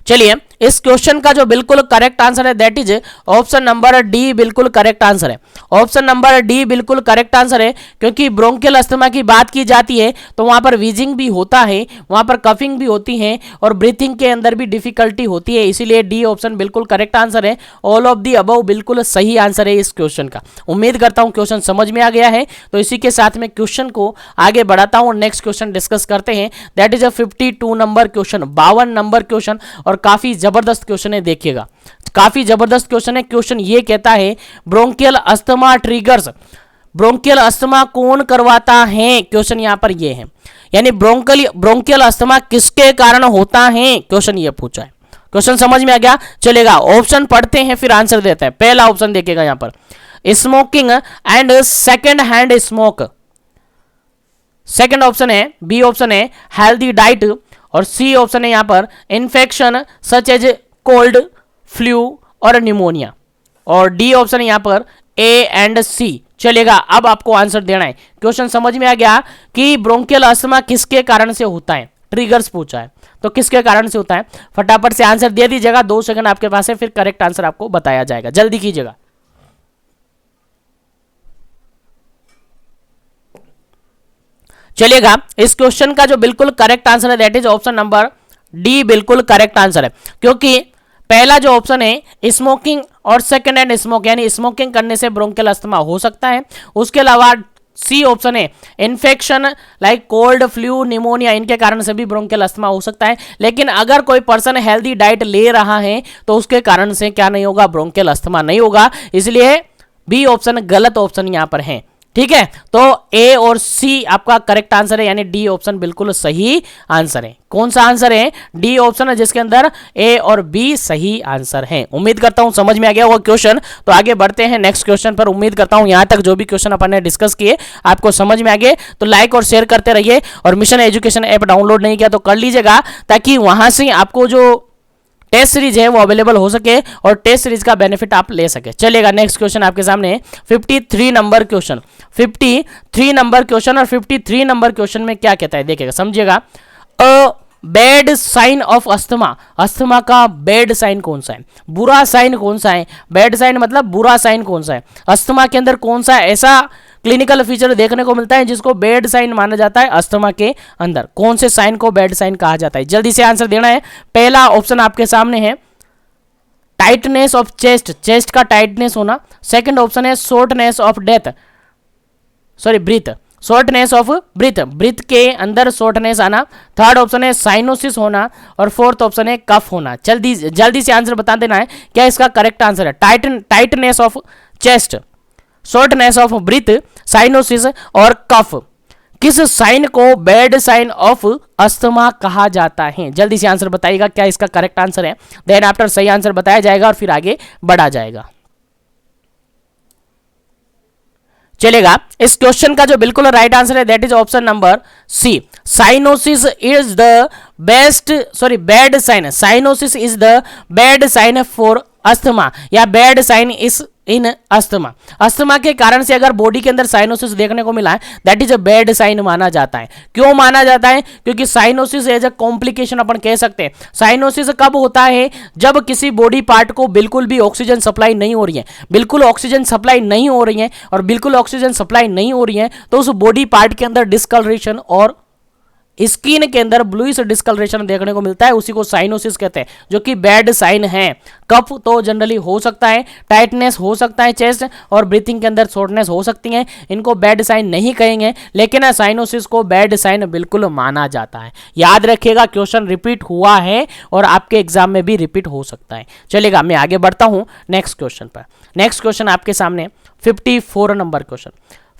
चलिए, इस क्वेश्चन का जो बिल्कुल करेक्ट आंसर है that is option number D बिल्कुल करेक्ट आंसर है। ऑप्शन नंबर डी बिल्कुल करेक्ट आंसर है, क्योंकि ब्रोंकियल अस्थमा की बात की जाती है तो वहां पर वीजिंग भी होता है, वहां पर कफिंग भी होती है, और ब्रीथिंग के अंदर भी डिफिकल्टी होती है, इसीलिए डी ऑप्शन बिल्कुल करेक्ट आंसर है। ऑल ऑफ दी अबव बिल्कुल सही आंसर है इस क्वेश्चन का। उम्मीद करता हूं क्वेश्चन समझ में आ गया है। तो इसी के साथ में क्वेश्चन को आगे बढ़ाता हूं और नेक्स्ट क्वेश्चन डिस्कस करते हैं। That is a 52 number question, 52 number question, और काफी जबरदस्त क्वेश्चन है। देखिएगा, काफी जबरदस्त क्वेश्चन है। क्वेश्चन ये कहता है bronchial asthma triggers, bronchial asthma कौन करवाता है? क्वेश्चन यहां पर ये है, यानी ब्रोंकियल अस्थमा किसके कारण होता है, क्वेश्चन ये पूछा है। क्वेश्चन समझ में आ गया? चलेगा, ऑप्शन पढ़ते हैं फिर आंसर देते हैं। पहला ऑप्शन देखिएगा यहां पर, smoking and second hand smoke. Second option है, बी ऑप्शन है हेल्दी डाइट, और सी ऑप्शन है यहां पर infection such as cold, flu और न्यूमोनिया, और डी ऑप्शन है यहां पर ए एंड सी। चलेगा, अब आपको आंसर देना है। क्वेश्चन समझ में आ गया कि ब्रोंकियल अस्थमा किसके कारण से होता है, ट्रिगर्स पूछा है तो किसके कारण से होता है। फटाफट से आंसर दे दीजिएगा, 2 सेकंड आपके पास है, फिर करेक्ट आंसर आपको बताया जाएगा। जल्दी कीजिएगा। चलेगा, इस क्वेश्चन का जो बिल्कुल करेक्ट आंसर है that is option number D बिल्कुल करेक्ट आंसर है, क्योंकि पहला जो ऑप्शन है स्मोकिंग और सेकंड हैंड स्मोक, यानी स्मोकिंग करने से ब्रोंकियल अस्थमा हो सकता है। उसके अलावा सी ऑप्शन है infection like cold, flu, pneumonia, इनके कारण से भी ब्रोंकियल अस्थमा हो सकता है। लेकिन अगर कोई पर्सन हेल्दी डाइट ले रहा है तो उसके कारण से क्या नहीं होगा, ब्रोंकियल अस्थमा नहीं होगा। इसलिए बी ऑप्शन गलत ऑप्शन यहां पर है। ठीक है, तो ए और सी आपका करेक्ट आंसर है, यानी डी ऑप्शन बिल्कुल सही आंसर है। कौन सा आंसर है? डी ऑप्शन है, जिसके अंदर ए और बी सही आंसर है। उम्मीद करता हूं समझ में आ गया होगा क्वेश्चन। तो आगे बढ़ते हैं नेक्स्ट क्वेश्चन पर। उम्मीद करता हूं यहां तक जो भी क्वेश्चन अपन ने डिस्कस किए आपको समझ में आ गए। तो लाइक और शेयर करते रहिए, और मिशन एजुकेशन ऐप डाउनलोड नहीं किया तो कर लीजिएगा, ताकि वहां से आपको जो टेस्ट सीरीज है वो अवेलेबल हो सके और टेस्ट सीरीज का बेनिफिट आप ले सके। चलेगा, नेक्स्ट क्वेश्चन आपके सामने 53 नंबर क्वेश्चन, 53 नंबर क्वेश्चन। और 53 नंबर क्वेश्चन में क्या कहता है देखिएगा, समझिएगा। A bad sign of asthma, asthma का बैड साइन कौन सा है, बुरा साइन कौन सा है? बैड साइन मतलब बुरा साइन कौन सा है? अस्थमा के अंदर कौन सा ऐसा क्लिनिकल फीचर देखने को मिलता है जिसको बैड साइन माना जाता है अस्थमा के अंदर? कौन से साइन को बैड साइन कहा जाता है? जल्दी से आंसर देना है। पहला ऑप्शन आपके सामने है टाइटनेस ऑफ चेस्ट, चेस्ट का टाइटनेस होना। सेकंड ऑप्शन है shortness of breath, shortness of breath, breath के अंदर शॉर्टनेस आना। थर्ड ऑप्शन है साइनोसिस होना, और फोर्थ ऑप्शन है कफ होना। जल्दी से आंसर बता देना है क्या इसका करेक्ट आंसर है। Tightness of chest, shortness of breathe, cyanosis और कफ, किस साइन को बैड साइन ऑफ अस्थमा कहा जाता है? जल्दी से आंसर बताइएगा क्या इसका करेक्ट आंसर है। देन आफ्टर सही आंसर बताया जाएगा और फिर आगे बढ़ा जाएगा। चलेगा, इस क्वेश्चन का जो बिल्कुल राइट आंसर है that is option number C, cyanosis is the bad sign, cyanosis is the bad sign for asthma या bad sign is in asthma. Asthma के कारण से अगर बॉडी के अंदर साइनोसिस देखने को मिला है that is a bad sign माना जाता है। क्यों माना जाता है? क्योंकि साइनोसिस एज अ कॉम्प्लिकेशन अपन कह सकते हैं। साइनोसिस कब होता है? जब किसी बॉडी पार्ट को बिल्कुल भी ऑक्सीजन सप्लाई नहीं हो रही है, बिल्कुल ऑक्सीजन सप्लाई नहीं हो रही है और बिल्कुल ऑक्सीजन सप्लाई नहीं हो रही है तो उस बॉडी पार्ट के अंदर डिस्कलरेशन और स्किन के अंदर ब्लूइश डिस्कलरेशन देखने को मिलता है, उसी को साइनोसिस कहते हैं, जो कि बैड साइन है। कफ तो जनरली हो सकता है, टाइटनेस हो सकता है चेस्ट और ब्रीथिंग के अंदर शॉर्टनेस हो सकती है, इनको बैड साइन नहीं कहेंगे, लेकिन साइनोसिस को बैड साइन बिल्कुल माना जाता है। याद रखिएगा क्वेश्चन रिपीट हुआ है और आपके एग्जाम में भी रिपीट हो सकता है। चलिएगा मैं आगे बढ़ता हूं नेक्स्ट क्वेश्चन पर। नेक्स्ट क्वेश्चन आपके सामने 54 नंबर क्वेश्चन,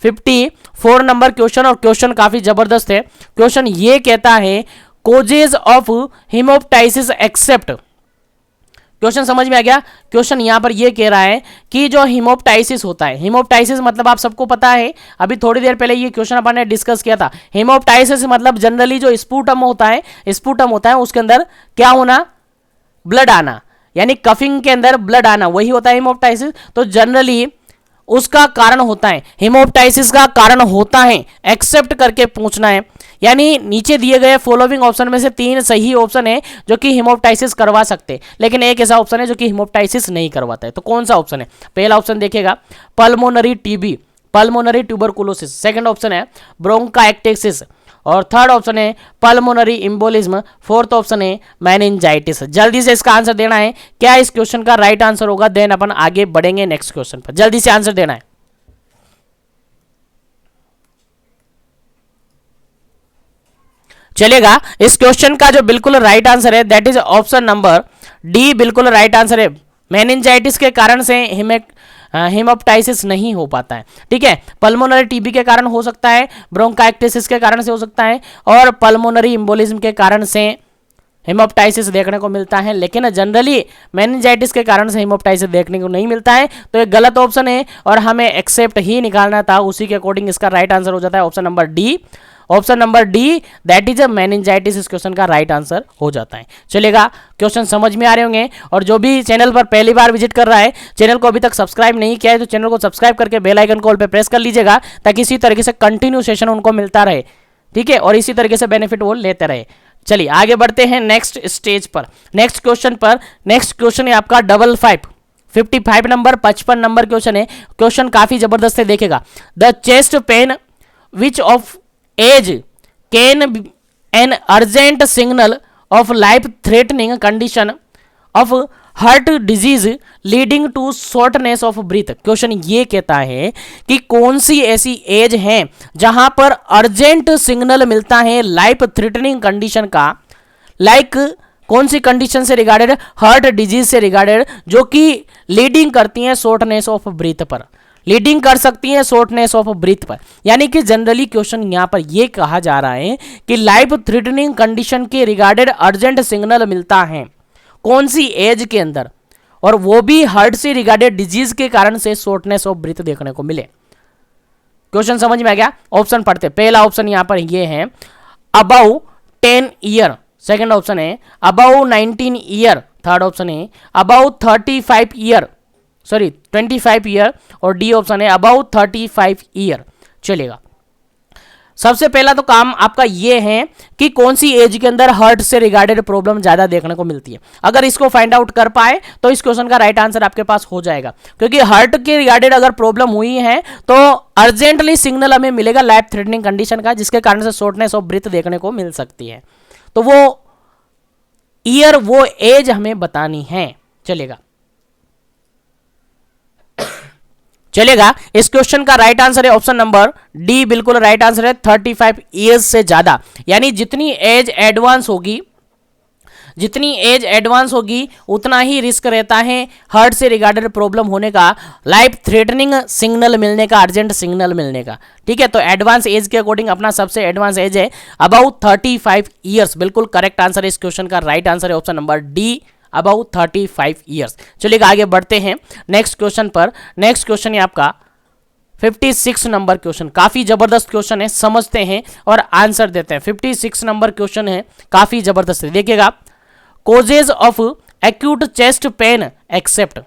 54 नंबर क्वेश्चन, और क्वेश्चन काफी जबरदस्त है। क्वेश्चन ये कहता है कोजेज ऑफ हिमोप्टाइसिस एक्सेप्ट। क्वेश्चन समझ में आ गया? क्वेश्चन यहां पर ये कह रहा है कि जो हिमोप्टाइसिस होता है, हिमोप्टाइसिस मतलब आप सबको पता है, अभी थोड़ी देर पहले ये क्वेश्चन अपन ने डिस्कस किया था। हिमोप्टाइसिस मतलब जनरली जो स्पूटम होता है उसके अंदर क्या होना? ब्लड आना, यानी कफिंग के अंदर ब्लड आना, वही होता है हिमोप्टाइसिस। तो जनरली उसका कारण होता है, हिमोप्टाइसिस का कारण होता है, एक्सेप्ट करके पूछना है। यानी नीचे दिए गए फॉलोइंग ऑप्शन में से 3 सही ऑप्शन है जो कि हिमोप्टाइसिस करवा सकते, लेकिन एक ऐसा ऑप्शन है जो कि हिमोप्टाइसिस नहीं करवाता है। तो कौन सा ऑप्शन है? पहला ऑप्शन देखिएगा pulmonary TB, pulmonary tuberculosis. Second option है ब्रोंकाइटिस और थर्ड ऑप्शन है पल्मोनरी एम्बोलिज्म। फोर्थ ऑप्शन है मेनिंजाइटिस। जल्दी से इसका आंसर देना है, क्या इस क्वेश्चन का राइट आंसर होगा। देन अपन आगे बढ़ेंगे नेक्स्ट क्वेश्चन पर। जल्दी से आंसर देना है। चलेगा, इस क्वेश्चन का जो बिल्कुल राइट आंसर है that is option number D, बिल्कुल राइट आंसर है। मेनिंजाइटिस के कारण से हिमोप्टाइसिस नहीं हो पाता है, ठीक है। पल्मोनरी टीबी के कारण हो सकता है, ब्रोंकाइटिस के कारण से हो सकता है और पल्मोनरी एम्बोलिज्म के कारण से हिमोप्टाइसिस देखने को मिलता है, लेकिन जनरली मेनिंजाइटिस के कारण से हिमोप्टाइसिस देखने को नहीं मिलता है। तो एक गलत ऑप्शन है और हमें एक्सेप्ट ही निकालना था, उसी के अकॉर्डिंग इसका राइट आंसर हो जाता है option number D. Option number D that is a meningitis इस क्वेश्चन का राइट आंसर हो जाता है। चलेगा, क्वेश्चन समझ में आ रहे होंगे। और जो भी चैनल पर पहली बार विजिट कर रहा है, चैनल को अभी तक सब्सक्राइब नहीं किया है तो चैनल को सब्सक्राइब करके बेल आइकन कॉल पे प्रेस कर लीजिएगा, ताकि इसी तरीके से कंटिन्यू सेशन उनको मिलता रहे, ठीक है, और इसी तरीके से बेनिफिट वो लेते रहे। चलिए आगे बढ़ते हैं नेक्स्ट स्टेज पर, नेक्स्ट क्वेश्चन पर। नेक्स्ट क्वेश्चन है आपका 55 नंबर 55 नंबर क्वेश्चन है। क्वेश्चन काफी जबरदस्त है, देखेगा। The chest pain which of as can an urgent signal of life threatening condition of heart disease leading to shortness of breath. Question ये कहता है कि कौन सी ऐसी एज है जहां पर अर्जेंट सिग्नल मिलता है लाइफ थ्रेटनिंग कंडीशन का, लाइक कौन सी कंडीशन से रिगार्डेड? हार्ट डिजीज से रिगार्डेड, जो कि लीडिंग करती हैं शॉर्टनेस ऑफ ब्रीथ पर, लीडिंग कर सकती है शॉर्टनेस ऑफ ब्रीथ पर। यानी कि जनरली क्वेश्चन यहां पर यह कहा जा रहा है कि लाइफ थ्रेटनिंग कंडीशन के रिगार्डेड अर्जेंट सिग्नल मिलता है कौन सी एज के अंदर, और वो भी हार्ट से रिगार्डेड डिजीज के कारण से शॉर्टनेस ऑफ ब्रीथ देखने को मिले। क्वेश्चन समझ में आ गया? ऑप्शन पढ़ते। पहला ऑप्शन यहां पर ये है अबाउ 10 ईयर, सेकंड ऑप्शन है अबाउ 19 ईयर, थर्ड ऑप्शन है अबाउ 35 ईयर, सॉरी 25 ईयर, और डी ऑप्शन है अबाउट 35 ईयर। चलेगा, सबसे पहला तो काम आपका ये है कि कौन सी एज के अंदर हार्ट से रिगार्डेड प्रॉब्लम ज्यादा देखने को मिलती है। अगर इसको फाइंड आउट कर पाए तो इस क्वेश्चन का राइट आंसर आपके पास हो जाएगा, क्योंकि हार्ट के रिगार्डेड अगर प्रॉब्लम हुई है तो अर्जेंटली सिग्नल हमें मिलेगा लाइफ थ्रेटनिंग कंडीशन का, जिसके कारण से शॉर्टनेस ऑफ ब्रीथ देखने को मिल सकती है। तो वो ईयर, वो एज हमें बतानी है। चलेगा, इस क्वेश्चन का राइट आंसर है ऑप्शन नंबर डी, बिल्कुल राइट आंसर है 35 ईयर्स से ज्यादा। यानी जितनी एज एडवांस होगी, जितनी एज एडवांस होगी उतना ही रिस्क रहता है हार्ट से रिगार्डेड प्रॉब्लम होने का, लाइफ थ्रेटनिंग सिग्नल मिलने का, अर्जेंट सिग्नल मिलने का। ठीक है, तो एडवांस एज के अकॉर्डिंग अपना सबसे एडवांस एज है अबाउट 35 ईयर्स। बिल्कुल करेक्ट आंसर है इस क्वेश्चन का, राइट आंसर है option number D, about 35 years. चलिए आगे बढ़ते हैं नेक्स्ट क्वेश्चन पर। नेक्स्ट क्वेश्चन है आपका 56 नंबर क्वेश्चन, काफी जबरदस्त क्वेश्चन है, समझते हैं और आंसर देते हैं। 56 नंबर क्वेश्चन है, काफी जबरदस्त है, देखिएगा। Causes of acute chest pain except.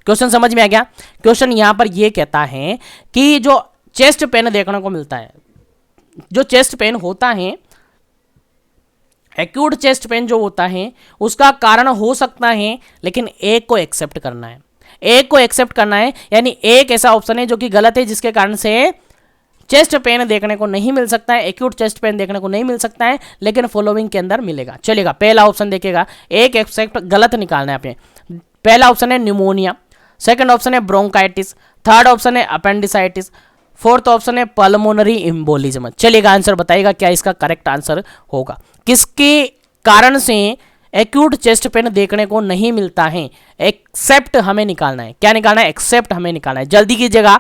Question समझ में आ गया? क्वेश्चन यहां पर यह कहता है कि जो चेस्ट पेन देखने को मिलता है, जो चेस्ट पेन होता है, एक्यूट चेस्ट पेन जो होता है उसका कारण हो सकता है, लेकिन एक को एक्सेप्ट करना है, एक को एक्सेप्ट करना है, यानी एक ऐसा ऑप्शन है जो कि गलत है जिसके कारण से चेस्ट पेन देखने को नहीं मिल सकता है, एक्यूट चेस्ट पेन देखने को नहीं मिल सकता है, लेकिन फॉलोइंग के अंदर मिलेगा। चलेगा, पहला ऑप्शन देखिएगा, एक एक्सेप्ट गलत निकालना है आपने। पहला ऑप्शन है न्यूमोनिया, सेकंड ऑप्शन है ब्रोंकाइटिस, थर्ड ऑप्शन है अपेंडिसाइटिस, फोर्थ ऑप्शन है पल्मोनरी एम्बोलिज्म। चलिएगा, आंसर बताइएगा क्या इसका करेक्ट आंसर होगा, किसके कारण से एक्यूट चेस्ट पेन देखने को नहीं मिलता है। एक्सेप्ट हमें निकालना है, क्या निकालना है? एक्सेप्ट हमें निकालना है। जल्दी कीजिएगा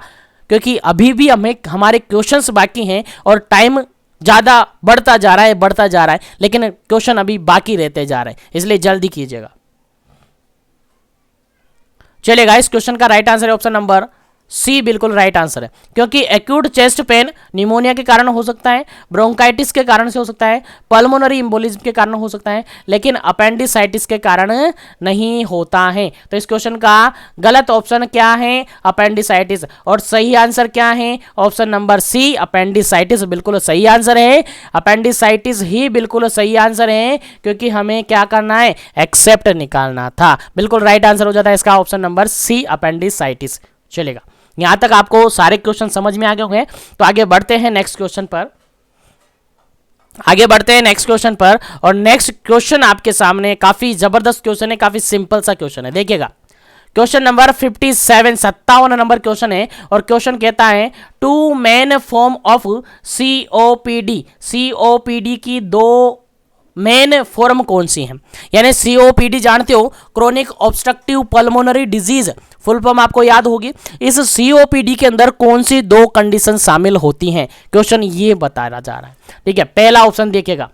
क्योंकि अभी भी हमें हमारे क्वेश्चंस बाकी हैं और टाइम ज़्यादा बढ़ता जा रहा है, बढ़ता जा रहा है, लेकिन क्वेश्चन अभी बाकी रहते जा रहे हैं, इसलिए जल्दी कीजिएगा। चलेगा, इस क्वेश्चन का राइट आंसर है ऑप्शन नंबर सी, बिल्कुल राइट आंसर है, क्योंकि एक्यूट चेस्ट पेन निमोनिया के कारण हो सकता है, ब्रोंकाइटिस के कारण से हो सकता है, पल्मोनरी एम्बोलिज्म के कारण हो सकता है, लेकिन अपेंडिसाइटिस के कारण नहीं होता है। तो इस क्वेश्चन का गलत ऑप्शन क्या है? अपेंडिसाइटिस। और सही आंसर क्या है? ऑप्शन नंबर सी, अपेंडिसाइटिस बिल्कुल सही आंसर है। अपेंडिसाइटिस ही बिल्कुल सही आंसर है, क्योंकि हमें क्या करना है? एक्सेप्ट निकालना था। बिल्कुल राइट आंसर हो जाता है इसका ऑप्शन नंबर सी, अपेंडिसाइटिस। चलेगा, यहां तक आपको सारे क्वेश्चन समझ में आ गए होंगे, तो आगे बढ़ते हैं नेक्स्ट क्वेश्चन पर। आगे बढ़ते हैं नेक्स्ट क्वेश्चन पर, और नेक्स्ट क्वेश्चन आपके सामने काफी जबरदस्त क्वेश्चन है, काफी सिंपल सा क्वेश्चन है। देखिएगा, क्वेश्चन नंबर 57 नंबर क्वेश्चन है, और क्वेश्चन कहता है two main form of COPD. COPD की दो मेन फॉर्म कौन सी है? यानी सीओपीडी जानते हो, chronic obstructive pulmonary disease, full form आपको याद होगी। इस सीओपीडी के अंदर कौन सी दो कंडीशन शामिल होती हैं? क्वेश्चन ये बताया जा रहा है। ठीक है, पहला ऑप्शन देखिएगा,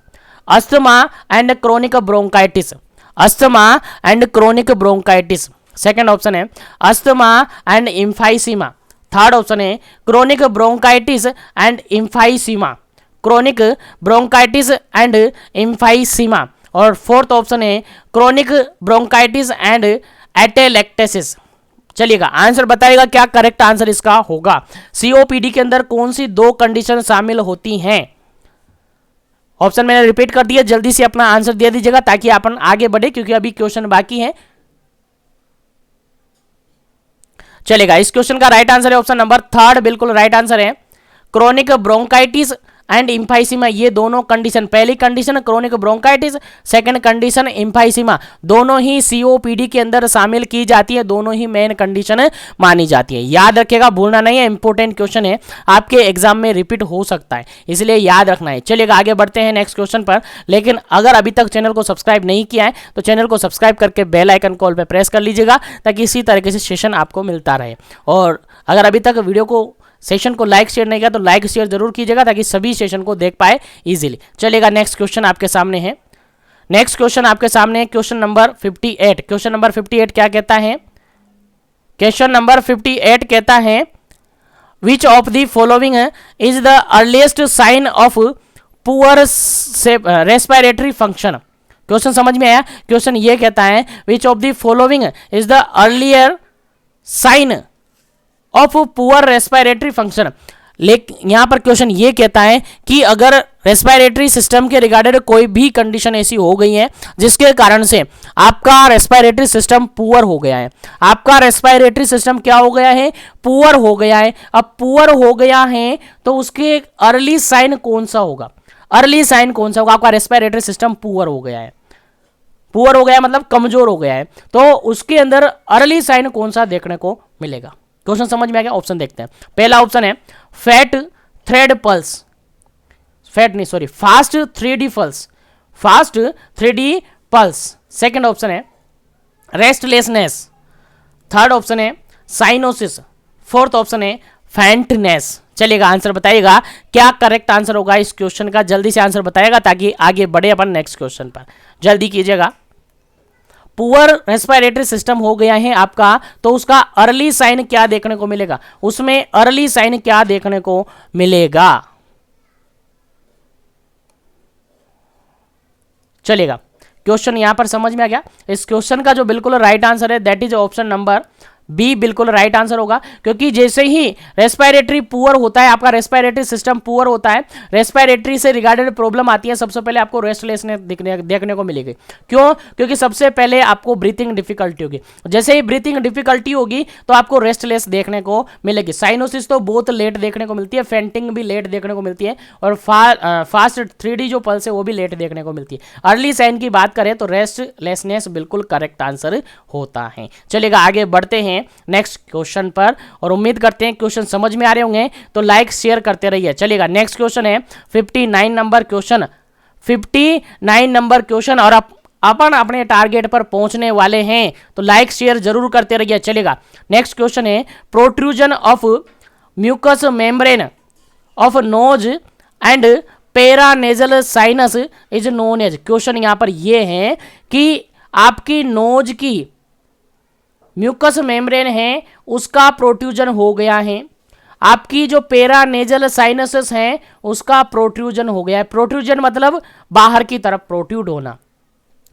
asthma and chronic bronchitis, asthma and chronic bronchitis. Second option है asthma and emphysema. Third option है chronic bronchitis and emphysema, chronic bronchitis and emphysema. और फोर्थ ऑप्शन है क्रोनिक ब्रोंकाइटिस एंड एटेलेक्टेसिस। चलिएगा, आंसर बताइएगा क्या correct answer इसका होगा। COPD के अंदर कौन सी दो कंडीशन शामिल होती हैं? ऑप्शन मैंने रिपीट कर दिया, जल्दी से अपना आंसर दे दीजिएगा ताकि अपन आगे बढ़े, क्योंकि अभी क्वेश्चन बाकी है। चलेगा, इस क्वेश्चन का राइट आंसर है ऑप्शन नंबर थर्ड, बिल्कुल राइट आंसर है। क्रोनिक ब्रोंकाइटिस एंड इम्फाइसीमा, ये दोनों कंडीशन, पहली condition chronic bronchitis, second condition emphysema, दोनों ही सीओपीडी के अंदर शामिल की जाती है, दोनों ही मेन कंडीशन मानी जाती है। याद रखिएगा, भूलना नहीं है, इंपॉर्टेंट क्वेश्चन है, आपके एग्जाम में रिपीट हो सकता है, इसलिए याद रखना है। चलिएगा, आगे बढ़ते हैं नेक्स्ट क्वेश्चन पर, लेकिन अगर अभी तक चैनल को सब्सक्राइब नहीं किया है तो चैनल को सब्सक्राइब करके बेल आइकन कॉल पर प्रेस कर लीजिएगा, ताकि इसी तरीके से सेशन आपको मिलता रहे। और अगर अभी तक वीडियो को, सेशन को लाइक शेयर नहीं किया तो लाइक शेयर जरूर कीजिएगा, ताकि सभी सेशन को देख पाए इजीली। चलेगा, नेक्स्ट क्वेश्चन आपके सामने है। नेक्स्ट क्वेश्चन आपके सामने है क्वेश्चन नंबर 58। क्वेश्चन नंबर 58 क्या कहता है? क्वेश्चन नंबर 58 कहता है which of the following is the earliest sign of poor respiratory function. Question समझ में आया? क्वेश्चन ये कहता है which of the following is the earlier sign of poor respiratory function. लेकिन यहां पर क्वेश्चन ये कहता है कि अगर रेस्पिरेटरी सिस्टम के रिगार्डेड कोई भी कंडीशन ऐसी हो गई है जिसके कारण से आपका रेस्पिरेटरी सिस्टम पुअर हो गया है, आपका रेस्पिरेटरी सिस्टम क्या हो गया है? पुअर हो गया है। अब पुअर हो गया है तो उसके अर्ली साइन कौन सा होगा? अर्ली साइन कौन सा होगा? आपका रेस्पिरेटरी सिस्टम पुअर हो गया है, पुअर हो गया मतलब कमजोर हो गया है, तो उसके अंदर अर्ली साइन कौन सा देखने को मिलेगा? क्वेश्चन समझ में आ गया? ऑप्शन देखते हैं। पहला ऑप्शन है फैट थ्रेड पल्स, फैट नहीं sorry fast 3D pulse, fast 3D pulse, second option है रेस्टलेसनेस, थर्ड ऑप्शन है साइनोसिस, फोर्थ ऑप्शन है फैंटनेस। चलिएगा आंसर बताइएगा क्या करेक्ट आंसर होगा इस क्वेश्चन का, जल्दी से आंसर बताइएगा ताकि आगे बढ़े अपन नेक्स्ट क्वेश्चन पर, जल्दी कीजिएगा। पुअर रेस्पिरेटरी सिस्टम हो गया है आपका, तो उसका अर्ली साइन क्या देखने को मिलेगा, उसमें अर्ली साइन क्या देखने को मिलेगा। चलिएगा क्वेश्चन यहां पर समझ में आ गया। इस क्वेश्चन का जो बिल्कुल राइट आंसर है that is option number B, बिल्कुल राइट आंसर होगा, क्योंकि जैसे ही रेस्पिरेटरी पुअर होता है, आपका रेस्पिरेटरी सिस्टम पुअर होता है, रेस्पिरेटरी से रिगार्डेड प्रॉब्लम आती है, सबसे पहले आपको रेस्टलेसनेस देखने को मिलेगी। क्यों? क्योंकि सबसे पहले आपको ब्रीथिंग डिफिकल्टी होगी, जैसे ही ब्रीथिंग डिफिकल्टी होगी तो आपको रेस्टलेस देखने को मिलेगी। साइनोसिस तो बहुत लेट देखने को मिलती है, फेंटिंग भी लेट देखने को मिलती है, और फास्ट 3D जो पल्स है वो भी लेट देखने को मिलती है। अर्ली साइन की बात करें तो रेस्टलेसनेस बिल्कुल करेक्ट आंसर होता है। चलिएगा आगे बढ़ते हैं नेक्स्ट क्वेश्चन पर, और उम्मीद करते हैं क्वेश्चन समझ में आ रहे होंगे, तो लाइक शेयर करते रहिए। चलिएगा नेक्स्ट क्वेश्चन है 59 नंबर क्वेश्चन, 59 नंबर क्वेश्चन, और अपन अपने टारगेट पर पहुंचने वाले हैं, तो लाइक शेयर जरूर करते रहिए। चलिएगा नेक्स्ट क्वेश्चन है protrusion of mucus membrane of nose and paranasal sinus is known as. Question यहां पर यह है कि आपकी नोज की म्यूकस मेम्ब्रेन है उसका प्रोट्रूजन हो गया है, आपकी जो पेरानेजल साइनसेस है उसका प्रोट्रूजन हो गया है। प्रोट्रूजन मतलब बाहर की तरफ प्रोट्रूड होना,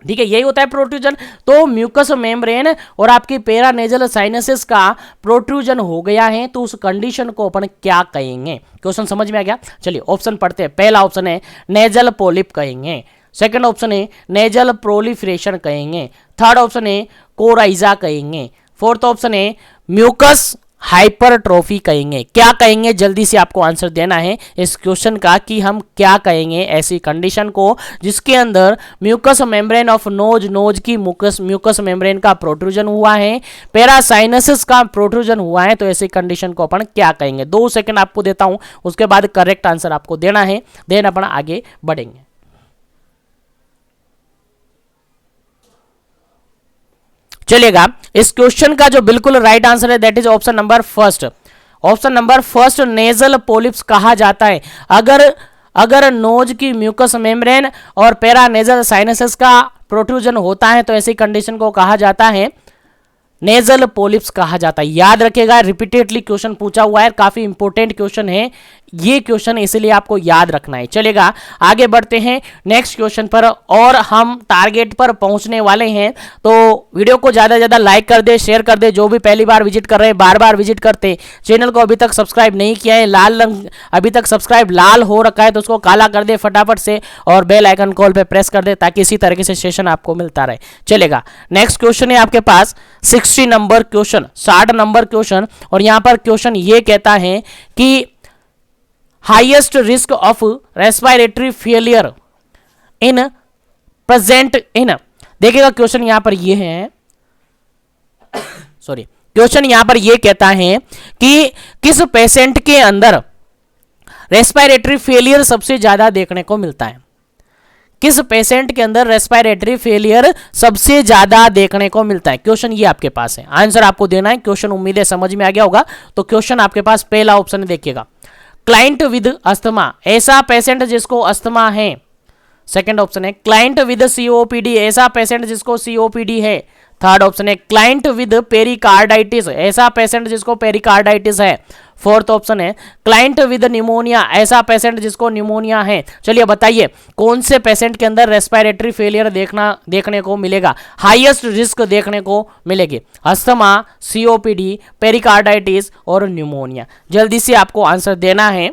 ठीक है, यही होता है प्रोट्रूजन। तो म्यूकस मेम्ब्रेन और आपकी पेरानेजल साइनसेस का प्रोट्रूजन हो गया है, तो उस कंडीशन को अपन क्या कहेंगे। क्वेश्चन समझ में आ गया। चलिए ऑप्शन पढ़ते हैं। पहला ऑप्शन है नेजल पोलिप कहेंगे, सेकंड ऑप्शन है नेजल प्रोलिफरेशन कहेंगे, थर्ड ऑप्शन है कोराइजा कहेंगे, फोर्थ ऑप्शन है म्यूकस हाइपरट्रोफी कहेंगे। क्या कहेंगे, जल्दी से आपको आंसर देना है इस क्वेश्चन का कि हम क्या कहेंगे ऐसी कंडीशन को जिसके अंदर म्यूकस मेम्ब्रेन ऑफ नोज की म्यूकस मेम्ब्रेन का प्रोट्रूजन हुआ है, पेरासाइनसिस का प्रोट्रूजन हुआ है, तो ऐसी कंडीशन को अपन क्या कहेंगे। 2 सेकंड आपको देता हूं, उसके बाद करेक्ट आंसर आपको देना है, देन अपन आगे बढ़ेंगे। चलिएगा इस क्वेश्चन का जो बिल्कुल राइट आंसर है that is option number first. Option number first nasal polyps कहा जाता है अगर नोज की म्यूकस मेम्ब्रेन और पेरानेजल साइनसेस का प्रोट्रूजन होता है, तो ऐसी कंडीशन को कहा जाता है नेजल पोलिप्स कहा जाता है। याद रखिएगा, रिपीटेडली क्वेश्चन पूछा हुआ है, काफी इंपॉर्टेंट क्वेश्चन है ये क्वेश्चन, इसलिए आपको याद रखना है। चलेगा आगे बढ़ते हैं नेक्स्ट क्वेश्चन पर, और हम टारगेट पर पहुंचने वाले हैं, तो वीडियो को ज्यादा से ज्यादा लाइक कर दे, शेयर कर दे। जो भी पहली बार विजिट कर रहे हैं, बार बार विजिट करते, चैनल को अभी तक सब्सक्राइब नहीं किया है, लाल रंग अभी तक सब्सक्राइब लाल हो रखा है तो उसको काला कर दे फटाफट से, और बेल आइकन कॉल पे प्रेस कर दे ताकि इसी तरीके से सेशन आपको मिलता रहे। चलेगा नेक्स्ट क्वेश्चन है आपके पास 60 नंबर क्वेश्चन, 60 नंबर क्वेश्चन, और यहां पर क्वेश्चन ये कहता है कि highest risk of respiratory failure in present in, देखिएगा क्वेश्चन यहां पर ये है सॉरी, क्वेश्चन यहां पर ये कहता है कि किस पेशेंट के अंदर रेस्पिरेटरी फेलियर सबसे ज्यादा देखने को मिलता है, किस पेशेंट के अंदर रेस्पिरेटरी फेलियर सबसे ज्यादा देखने को मिलता है। क्वेश्चन ये आपके पास है, आंसर आपको देना है। क्वेश्चन उम्मीद है समझ में आ गया होगा। तो क्वेश्चन आपके पास पहला ऑप्शन देखिएगा, क्लाइंट विद अस्थमा, ऐसा पेशेंट जिसको अस्थमा है। सेकंड ऑप्शन है क्लाइंट विद सीओपीडी, ऐसा पेशेंट जिसको सीओपीडी है। थर्ड ऑप्शन है क्लाइंट विद पेरिकार्डाइटिस, ऐसा पेशेंट जिसको पेरिकार्डाइटिस है। फोर्थ ऑप्शन है क्लाइंट विद निमोनिया, ऐसा पेशेंट जिसको निमोनिया है। चलिए बताइए कौन से पेशेंट के अंदर रेस्पिरेटरी फेलियर देखने को मिलेगा, हाईएस्ट रिस्क देखने को मिलेगी। अस्थमा, सीओपीडी, पेरिकार्डाइटिस और निमोनिया। जल्दी से आपको आंसर देना है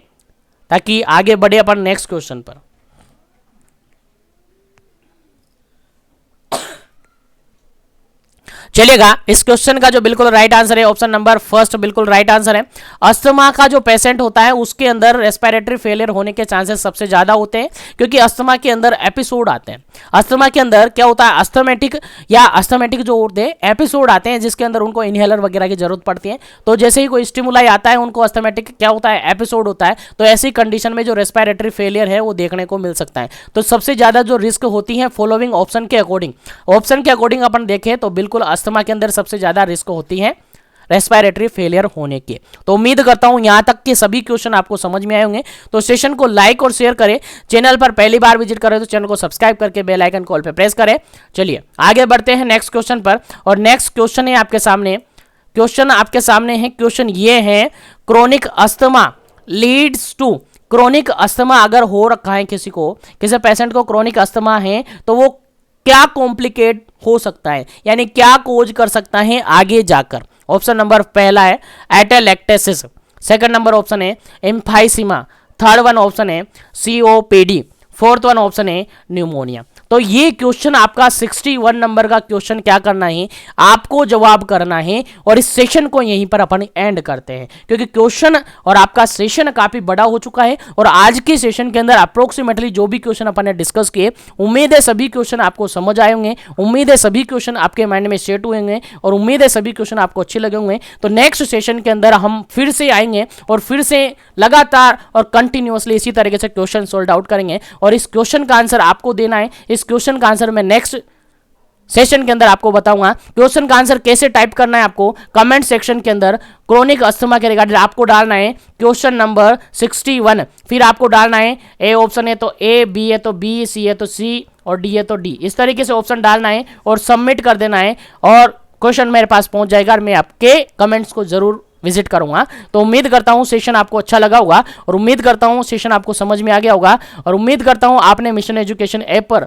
ताकि आगे बढ़े अपन नेक्स्ट क्वेश्चन पर। चलिएगा, इस क्वेश्चन का जो बिल्कुल राइट आंसर है ऑप्शन नंबर फर्स्ट बिल्कुल राइट आंसर है। अस्थमा का जो पेशेंट होता है उसके अंदर रेस्पिरेटरी फेलियर होने के चांसेस सबसे ज्यादा होते हैं, क्योंकि अस्थमा के अंदर एपिसोड आते हैं। अस्थमा के अंदर क्या होता है, अस्थमेटिक जो होते हैं एपिसोड आते हैं जिसके अंदर उनको इनहेलर वगैरह की जरूरत पड़ती है। तो जैसे ही कोई स्टिमुलाई आता है उनको अस्थमेटिक क्या होता है, एपिसोड होता है। तो ऐसी कंडीशन में जो रेस्पिरेटरी फेलियर है वो देखने को मिल सकता है। तो सबसे ज्यादा जो रिस्क होती है फॉलोइंग ऑप्शन के अकॉर्डिंग अपन देखें तो बिल्कुल अस्थमा के अंदर सबसे ज्यादा रिस्क होती है रेस्पिरेटरी फेलियर होने के। तो उम्मीद करता हूं यहां तक के सभी क्वेश्चन आपको समझ में आए होंगे। तो सेशन को लाइक और शेयर करें, चैनल पर पहली बार विजिट करें तो चैनल को सब्सक्राइब करके बेल आइकन कॉल पे प्रेस करें। चलिए आगे बढ़ते हैं नेक्स्ट क्वेश्चन पर। और नेक्स्ट क्वेश्चन है आपके सामने, क्वेश्चन ये है chronic asthma leads to, chronic asthma अगर हो रखा है किसी पेशेंट को क्रोनिक अस्थमा है तो वो क्या कॉम्प्लिकेट हो सकता है, यानी क्या कोज कर सकता है आगे जाकर। ऑप्शन नंबर पहला है एटेलेक्टेसिस, सेकंड नंबर ऑप्शन है एम्फाइसीमा, थर्ड वन ऑप्शन है सीओपीडी, फोर्थ वन ऑप्शन है न्यूमोनिया। तो ये क्वेश्चन आपका 61 नंबर का क्वेश्चन क्या करना है, आपको जवाब करना है। और इस सेशन को यहीं पर अपन एंड करते हैं, क्योंकि क्वेश्चन और आपका सेशन काफी बड़ा हो चुका है। और आज के सेशन के अंदर अप्रोक्सीमेटली जो भी क्वेश्चन अपन ने डिस्कस किए, उम्मीद है सभी क्वेश्चन आपको समझ आए होंगे, उम्मीद है सभी क्वेश्चन आपके माइंड में सेट हुए होंगे, और उम्मीद है सभी क्वेश्चन आपको अच्छे लगे होंगे। तो नेक्स्ट सेशन के अंदर हम फिर से आएंगे और फिर से लगातार और कंटिन्यूअसली इसी तरीके से क्वेश्चन सोल्व आउट करेंगे। और इस क्वेश्चन का आंसर आपको देना है। इस क्वेश्चन का आंसर मैं नेक्स्ट सेशन के अंदर आपको बताऊंगा। क्वेश्चन का आंसर कैसे टाइप करना है आपको कमेंट सेक्शन के अंदर क्रोनिक अस्थमा के रिगार्डिंग आपको डालना है क्वेश्चन नंबर 61। फिर आपको डालना है ए ऑप्शन है तो ए, बी है तो बी, सी है तो सी और डी है तो डी, इस तरीके से ऑप्शन डालना है और सबमिट कर देना है। और क्वेश्चन मेरे पास पहुंच जाएगा और मैं आपके कमेंट्स को जरूर विजिट करूंगा। तो उम्मीद करता हूं सेशन आपको अच्छा लगा होगा, और उम्मीद करता हूं सेशन आपको समझ में आ गया होगा, और उम्मीद करता हूं आपने मिशन एजुकेशन ऐप पर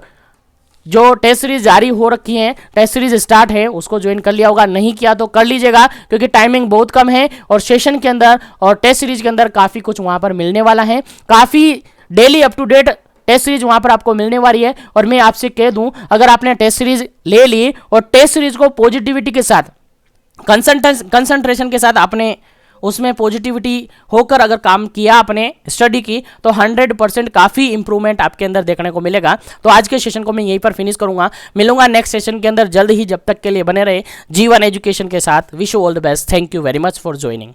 जो टेस्ट सीरीज जारी हो रखी है, टेस्ट सीरीज स्टार्ट है, उसको ज्वाइन कर लिया होगा। नहीं किया तो कर लीजिएगा, क्योंकि टाइमिंग बहुत कम है और सेशन के अंदर और टेस्ट सीरीज के अंदर काफ़ी कुछ वहाँ पर मिलने वाला है। काफ़ी daily up to date test series वहाँ पर आपको मिलने वाली है। और मैं आपसे कह दूँ, अगर आपने टेस्ट सीरीज ले ली और टेस्ट सीरीज को पॉजिटिविटी के साथ, कंसंट्रेशन के साथ आपने उसमें पॉजिटिविटी होकर अगर काम किया, आपने स्टडी की, तो 100% काफ़ी इंप्रूवमेंट आपके अंदर देखने को मिलेगा। तो आज के सेशन को मैं यहीं पर फिनिश करूंगा, मिलूंगा नेक्स्ट सेशन के अंदर जल्द ही। जब तक के लिए बने रहे जीवन एजुकेशन के साथ। Wish you all the best. Thank you very much for joining.